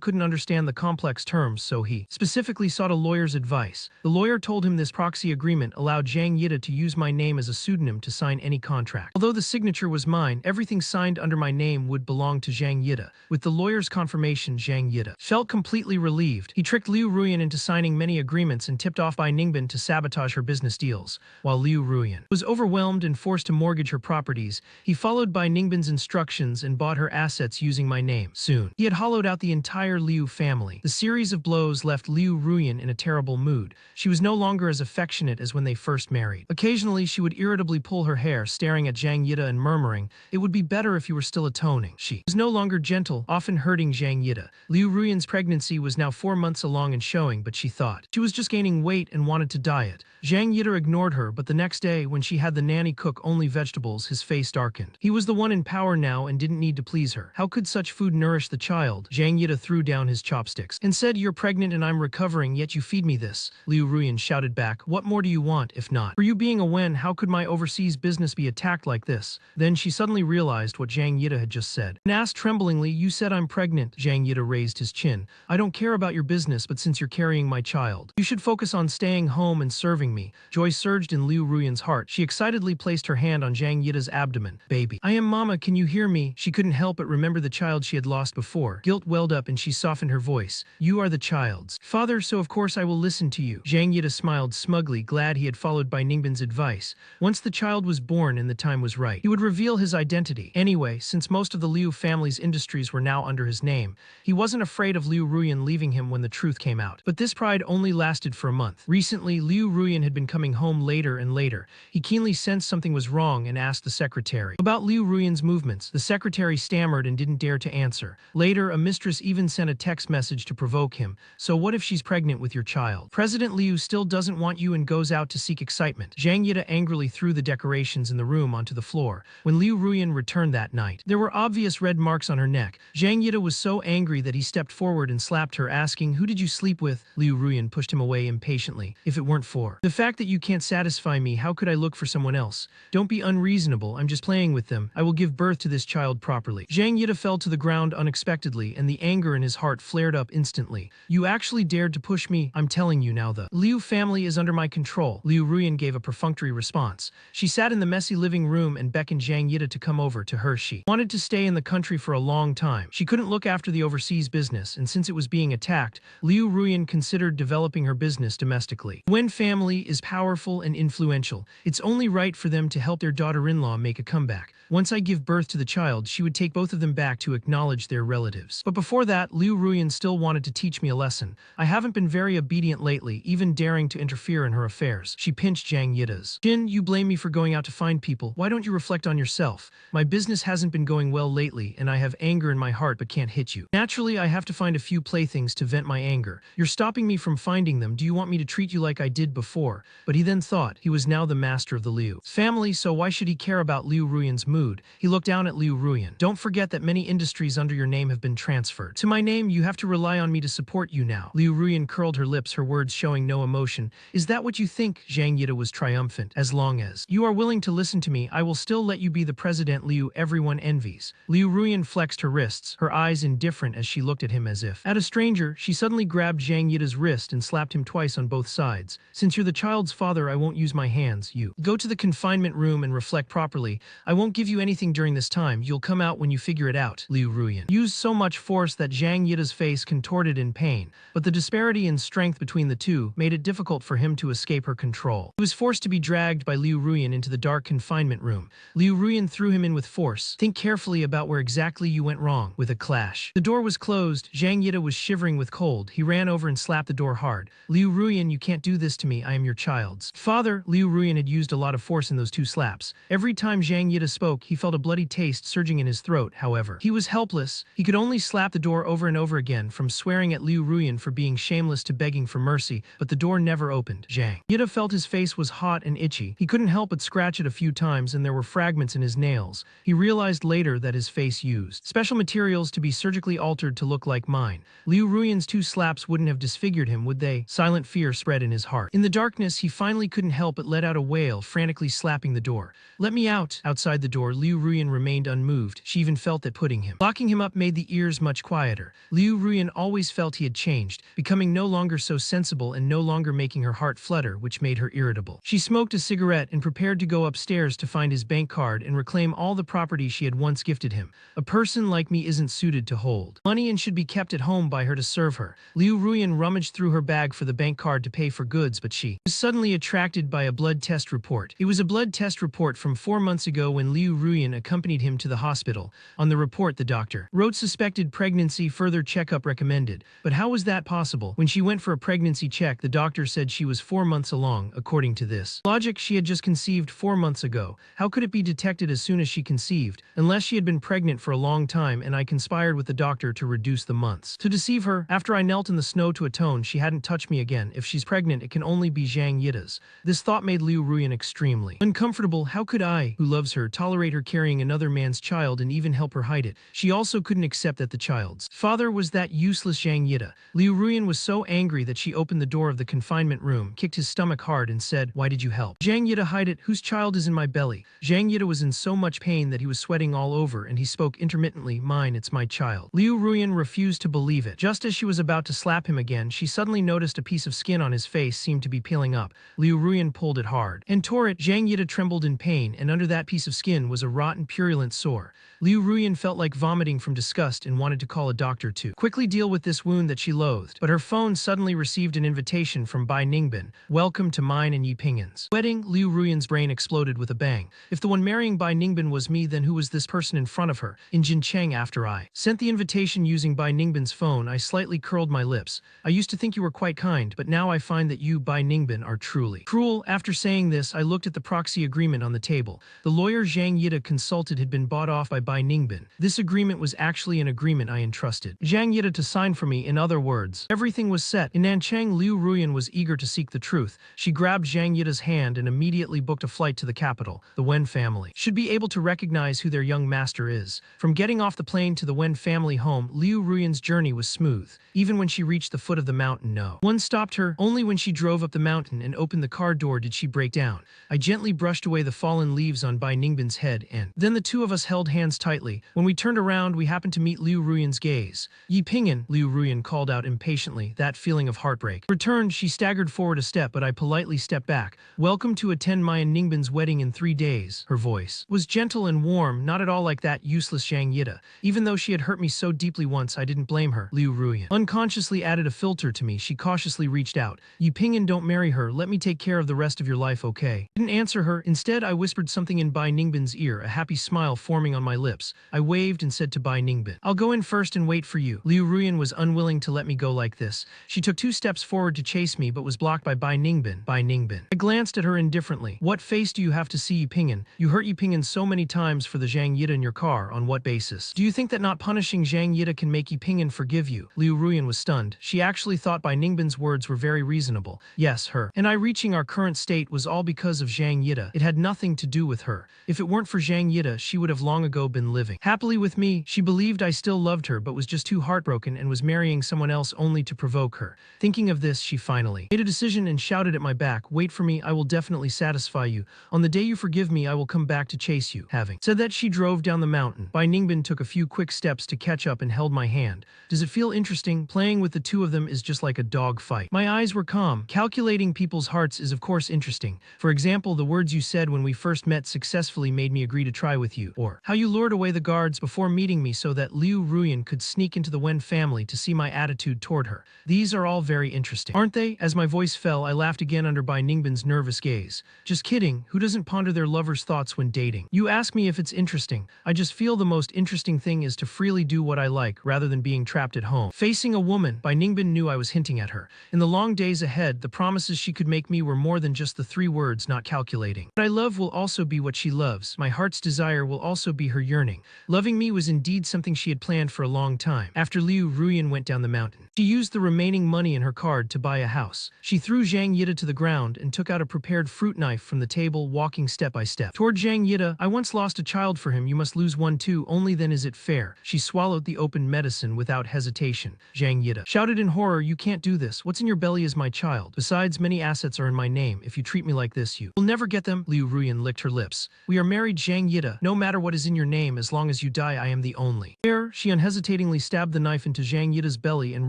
couldn't understand the complex terms, so he specifically sought a lawyer's advice. The lawyer told him this proxy agreement allowed Zhang Yida to use my name as a pseudonym to sign any contract. Although the signature was mine, everything signed under my name would belong to Zhang Yida. With the lawyer's confirmation, Zhang Yida felt completely relieved. He tricked Liu Ruyan into signing many agreements and tipped off Bai Ningbin to sabotage her business deals. While Liu Ruyan was overwhelmed and forced to mortgage her properties, he followed Bai Ningbin's instructions and bought her assets using my name. Soon, he had hollowed out the entire Liu family. The series of blows left Liu Ruyan in a terrible mood. She was no longer as affectionate as when they first married. Occasionally, she would irritably pull her hair, staring at Zhang Yida and murmuring, "It would be better if you were still atoning." She was no longer gentle, often hurting Zhang Yida. Liu Ruyan's pregnancy was now 4 months along and showing, but she thought she was just gaining weight and wanted to diet. Zhang Yida ignored her, but the next day, when she had the nanny cook only vegetables, his face darkened. He was the one in power now and didn't need to please her. How could such food nourish the child? Zhang Yida threw down his chopsticks and said, "You're pregnant and I'm recovering, yet you feed me this." Liu Ruyan shouted back, "What more do you want? If not for you being a Wen, how could my overseas business be attacked like this?" Then she suddenly realized what Zhang Yida had just said and asked tremblingly, "You said I'm pregnant." Zhang Yida raised his chin. "I don't care about your business, but since you're carrying my child, you should focus on staying home and serving me." Joy surged in Liu Ruyan's heart. She excitedly placed her hand on Zhang Yida's abdomen. "Baby, I am Mama, can you hear me?" She couldn't help but remember the child she had lost before. Guilt welled up and she softened her voice. "You are the child's father, so of course I will listen to you." Zhang Yida smiled smugly, glad he had followed Bai Ningbin's advice. Once the child was born and the time was right, he would reveal his identity. Anyway, since most of the Liu family's industries were now under his name, he wasn't afraid of Liu Ruyan leaving him when the truth came out. But this pride only lasted for a month. Recently, Liu Ruyan had been coming home later and later. He keenly sensed something was wrong and asked the secretary about Liu Ruyan's movements. The secretary stammered and didn't dare to answer. Later, a mistress even sent a text message to provoke him. "So what if she's pregnant with your child? President Liu still doesn't want you and goes out to seek excitement." Zhang Yida angrily threw the decorations in the room onto the floor. When Liu Ruyan returned that night, there were obvious red marks on her neck. Zhang Yida was so angry that he stepped forward and slapped her, asking, "Who did you sleep with?" Liu Ruyan pushed him away impatiently. "If it weren't for the fact that you can't satisfy me, how could I look for someone else? Don't be unreasonable, I'm just playing with them. I will give birth to this child properly." Zhang Yida fell to the ground unexpectedly, and the anger in his heart flared up instantly. "You actually dared to push me? I'm telling you now, the Liu family is under my control." Liu Ruyan gave a perfunctory response. She sat in the messy living room and beckoned Zhang Yida to come over to her. She wanted to stay in the country for a long time. She couldn't look after the overseas business, and since it was being attacked, Liu Ruyan considered developing her business domestically. Wen family is powerful and influential. It's only right for them to help their daughter-in-law make a comeback. Once I give birth to the child, she would take both of them back to acknowledge their relatives. But before that, Liu Ruyan still wanted to teach me a lesson. I haven't been very obedient lately, even daring to interfere in her affairs. She pinched Zhang Yida's chin. "You blame me for going out to find people. Why don't you reflect on yourself? My business hasn't been going well lately, and I have anger in my heart but can't hit you. Naturally, I have to find a few playthings to vent my anger. You're stopping me from finding them. Do you want me to treat you like I did before?" But he then thought he was now the master of the Liu family, so why should he care about Liu Ruyan's mood? He looked down at Liu Ruyan. "Don't forget that many industries under your name have been transferred to my name. You have to rely on me to support you now." Liu Ruyan curled her lips, her words showing no emotion. "Is that what you think?" Zhang Yida was triumphant. "As long as you are willing to listen to me, I will still let you be the President Liu everyone envies." Liu Ruyan flexed her wrists, her eyes indifferent as she looked at him as if at a stranger. She suddenly grabbed Zhang Yida's wrist and slapped him twice on both sides. "Since you're the child's father, I won't use my hands. You go to the confinement room and reflect properly. I won't give give you anything during this time, you'll come out when you figure it out, Liu Ruyan used so much force that Zhang Yida's face contorted in pain, but the disparity in strength between the two made it difficult for him to escape her control. He was forced to be dragged by Liu Ruyan into the dark confinement room. Liu Ruyan threw him in with force. Think carefully about where exactly you went wrong. With a clash, the door was closed. Zhang Yida was shivering with cold. He ran over and slapped the door hard. Liu Ruyan, you can't do this to me. I am your child's father. Liu Ruyan had used a lot of force in those two slaps. Every time Zhang Yida spoke, he felt a bloody taste surging in his throat. However, he was helpless. He could only slap the door over and over again, from swearing at Liu Ruyan for being shameless to begging for mercy, but the door never opened. Zhang Yida felt his face was hot and itchy. He couldn't help but scratch it a few times, and there were fragments in his nails. He realized later that his face used special materials to be surgically altered to look like mine. Liu Ruyan's two slaps wouldn't have disfigured him, would they? Silent fear spread in his heart. In the darkness, he finally couldn't help but let out a wail, frantically slapping the door. Let me out! Outside the door, Liu Ruyan remained unmoved. She even felt that locking him up made the ears much quieter. Liu Ruyan always felt he had changed, becoming no longer so sensible and no longer making her heart flutter, which made her irritable. She smoked a cigarette and prepared to go upstairs to find his bank card and reclaim all the property she had once gifted him. A person like me isn't suited to hold money and should be kept at home by her to serve her. Liu Ruyan rummaged through her bag for the bank card to pay for goods, but she was suddenly attracted by a blood test report. It was a blood test report from 4 months ago when Liu Ruyan accompanied him to the hospital. On the report, the doctor wrote suspected pregnancy, further checkup recommended. But how was that possible? When she went for a pregnancy check, the doctor said she was 4 months along. According to this logic, she had just conceived 4 months ago. How could it be detected as soon as she conceived? Unless she had been pregnant for a long time, and I conspired with the doctor to reduce the months. To deceive her, after I knelt in the snow to atone, she hadn't touched me again. If she's pregnant, it can only be Zhang Yida's. This thought made Liu Ruyan extremely uncomfortable. How could I, who loves her, tolerate her carrying another man's child and even help her hide it? She also couldn't accept that the child's father was that useless Zhang Yida. Liu Ruyan was so angry that she opened the door of the confinement room, kicked his stomach hard, and said, "Why did you help Zhang Yida hide it? Whose child is in my belly?" Zhang Yida was in so much pain that he was sweating all over, and he spoke intermittently, "Mine, it's my child." Liu Ruyan refused to believe it. Just as she was about to slap him again, she suddenly noticed a piece of skin on his face seemed to be peeling up. Liu Ruyan pulled it hard and tore it. Zhang Yida trembled in pain, and under that piece of skin was a rotten, purulent sore. Liu Ruyan felt like vomiting from disgust and wanted to call a doctor to quickly deal with this wound that she loathed. But her phone suddenly received an invitation from Bai Ningbin. "Welcome to mine and Yi Pingyan's wedding." Liu Ruyan's brain exploded with a bang. If the one marrying Bai Ningbin was me, then who was this person in front of her? In Jincheng, after I sent the invitation using Bai Ningbin's phone, I slightly curled my lips. "I used to think you were quite kind, but now I find that you, Bai Ningbin, are truly cruel." After saying this, I looked at the proxy agreement on the table. The lawyer Zhang Yida consulted had been bought off by Bai Ningbin. This agreement was actually an agreement I entrusted Zhang Yida to sign for me. In other words, everything was set. In Nanchang, Liu Ruyan was eager to seek the truth. She grabbed Zhang Yida's hand and immediately booked a flight to the capital. The Wen family should be able to recognize who their young master is. From getting off the plane to the Wen family home, Liu Ruyan's journey was smooth. Even when she reached the foot of the mountain, no one stopped her. Only when she drove up the mountain and opened the car door did she break down. I gently brushed away the fallen leaves on Bai Ningbin's head, and then the two of us held hands tightly. When we turned around, we happened to meet Liu Ruyan's gaze. "Yi Pingyan," Liu Ruyan called out impatiently. That feeling of heartbreak returned. She staggered forward a step, but I politely stepped back. "Welcome to attend my and Ningbin's wedding in 3 days." Her voice was gentle and warm, not at all like that useless Zhang Yida. Even though she had hurt me so deeply once, I didn't blame her. Liu Ruyan unconsciously added a filter to me. She cautiously reached out. "Yi Pingyan, don't marry her. Let me take care of the rest of your life, okay?" I didn't answer her. Instead, I whispered something in Bai Ningbin's ear, a happy smile forming on my lips. I waved and said to Bai Ningbin, "I'll go in first and wait for you." Liu Ruyan was unwilling to let me go like this. She took 2 steps forward to chase me, but was blocked by Bai Ningbin. Bai Ningbin. I glanced at her indifferently. "What face do you have to see Yi Pingyan? You hurt Yi Pingyan so many times for the Zhang Yida in your car. On what basis? Do you think that not punishing Zhang Yida can make Yi Pingyan forgive you?" Liu Ruyan was stunned. She actually thought Bai Ningbin's words were very reasonable. Yes, her and I reaching our current state was all because of Zhang Yida. It had nothing to do with her. If it weren't for Zhang Yida, she would have long ago been living happily with me. She believed I still loved her, but was just too heartbroken and was marrying someone else only to provoke her. Thinking of this, she finally made a decision and shouted at my back, "Wait for me, I will definitely satisfy you. On the day you forgive me, I will come back to chase you." Having said that, she drove down the mountain. Bai Ningbin took a few quick steps to catch up and held my hand. "Does it feel interesting? Playing with the two of them is just like a dog fight." My eyes were calm. "Calculating people's hearts is of course interesting. For example, the words you said when we first met successfully made me agree to try with you, or how you lured away the guards before meeting me so that Liu Ruyan could sneak into the Wen family to see my attitude toward her. These are all very interesting, aren't they? As my voice fell, I laughed again under Bai Ningbin's nervous gaze. Just kidding, who doesn't ponder their lover's thoughts when dating? You ask me if it's interesting. I just feel the most interesting thing is to freely do what I like rather than being trapped at home. Facing a woman, Bai Ningbin knew I was hinting at her. In the long days ahead, the promises she could make me were more than just the 3 words not calculating. What I love will also be what she loves. My heart's desire will also be her yearning. Loving me was indeed something she had planned for a long time. After Liu Ruyan went down the mountain, she used the remaining money in her card to buy a house. She threw Zhang Yida to the ground and took out a prepared fruit knife from the table, walking step by step toward Zhang Yida. I once lost a child for him, you must lose one too, only then is it fair. She swallowed the open medicine without hesitation. Zhang Yida shouted in horror, you can't do this. What's in your belly is my child. Besides, many assets are in my name. If you treat me like this, you will never get them. Liu Ruyan licked her lips. We are married, Zhang Yida. No matter what is in your name, as long as you die, I am the only. There, she unhesitatingly stabbed the knife into Zhang Yida's belly and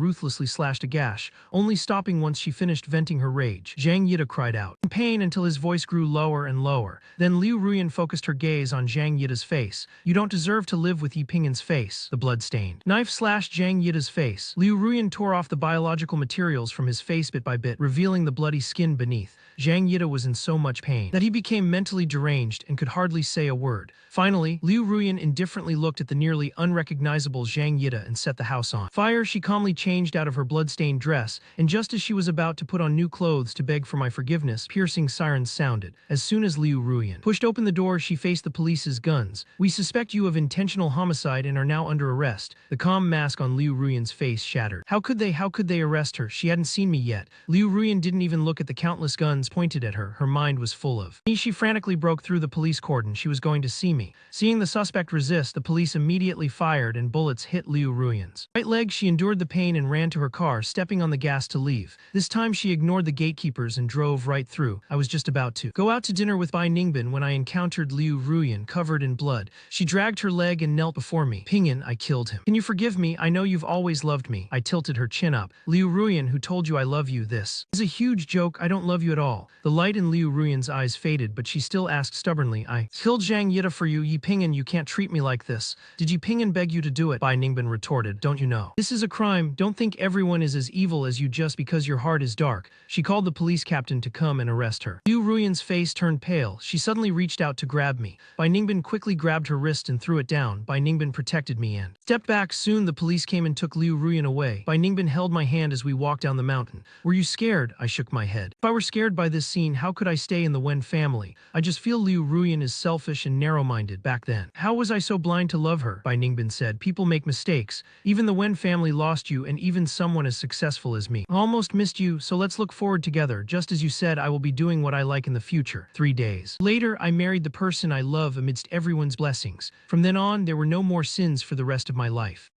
ruthlessly slashed a gash, only stopping once she finished venting her rage. Zhang Yida cried out in pain until his voice grew lower and lower. Then Liu Ruyan focused her gaze on Zhang Yida's face. You don't deserve to live with Yi Pingyan's face. The blood-stained knife slashed Zhang Yida's face. Liu Ruyan tore off the biological materials from his face bit by bit, revealing the bloody skin beneath. Zhang Yida was in so much pain that he became mentally deranged and could hardly say a word. Finally, Liu Ruyan indifferently looked at the nearly unrecognizable Zhang Yida and set the house on fire. She calmly changed out of her blood-stained dress, and just as she was about to put on new clothes to beg for my forgiveness, piercing sirens sounded. As soon as Liu Ruyan pushed open the door, she faced the police's guns. We suspect you of intentional homicide and are now under arrest. The calm mask on Liu Ruyan's face shattered. How could they arrest her? She hadn't seen me yet. Liu Ruyan didn't even look at the countless guns pointed at her. Her mind was full of me. She frantically broke through the police cordon. She was going to see me. Seeing the suspect resist, the police immediately fired and bullets hit Liu Ruyan's right leg. She endured the pain and ran to her car, stepping on the gas to leave. This time she ignored the gatekeepers and drove right through. I was just about to go out to dinner with Bai Ningbin when I encountered Liu Ruyan covered in blood. She dragged her leg and knelt before me. Pingyan, I killed him. Can you forgive me? I know you've always loved me. I tilted her chin up. Liu Ruyan, who told you I love you? This is a huge joke. I don't love you at all. The light in Liu Ruyan's eyes faded, but she still asked stubbornly, I killed Zhang Yida for you. Yi Pingyan, you can't treat me like this. Did Yi Pingyan beg you to do it? Bai Ningbin retorted. Don't you know? This is a crime. Don't think everyone is as evil as you just because your heart is dark. She called the police captain to come and arrest her. Liu Ruyan's face turned pale. She suddenly reached out to grab me. Bai Ningbin quickly grabbed her wrist and threw it down. Bai Ningbin protected me and stepped back. Soon the police came and took Liu Ruyan away. Bai Ningbin held my hand as we walked down the mountain. Were you scared? I shook my head. If I were scared by this scene, how could I stay in the Wen family? I just feel Liu Ruyan is selfish and narrow-minded back then. How was I so blind to love her? Bai Ningbin said. People make mistakes. Even the Wen family lost you, and even someone as successful as me. I almost missed you, so let's look forward together. Just as you said, I will be doing what I like in the future. 3 days later, I married the person I love amidst everyone's blessings. From then on, there were no more sins for the rest of my life.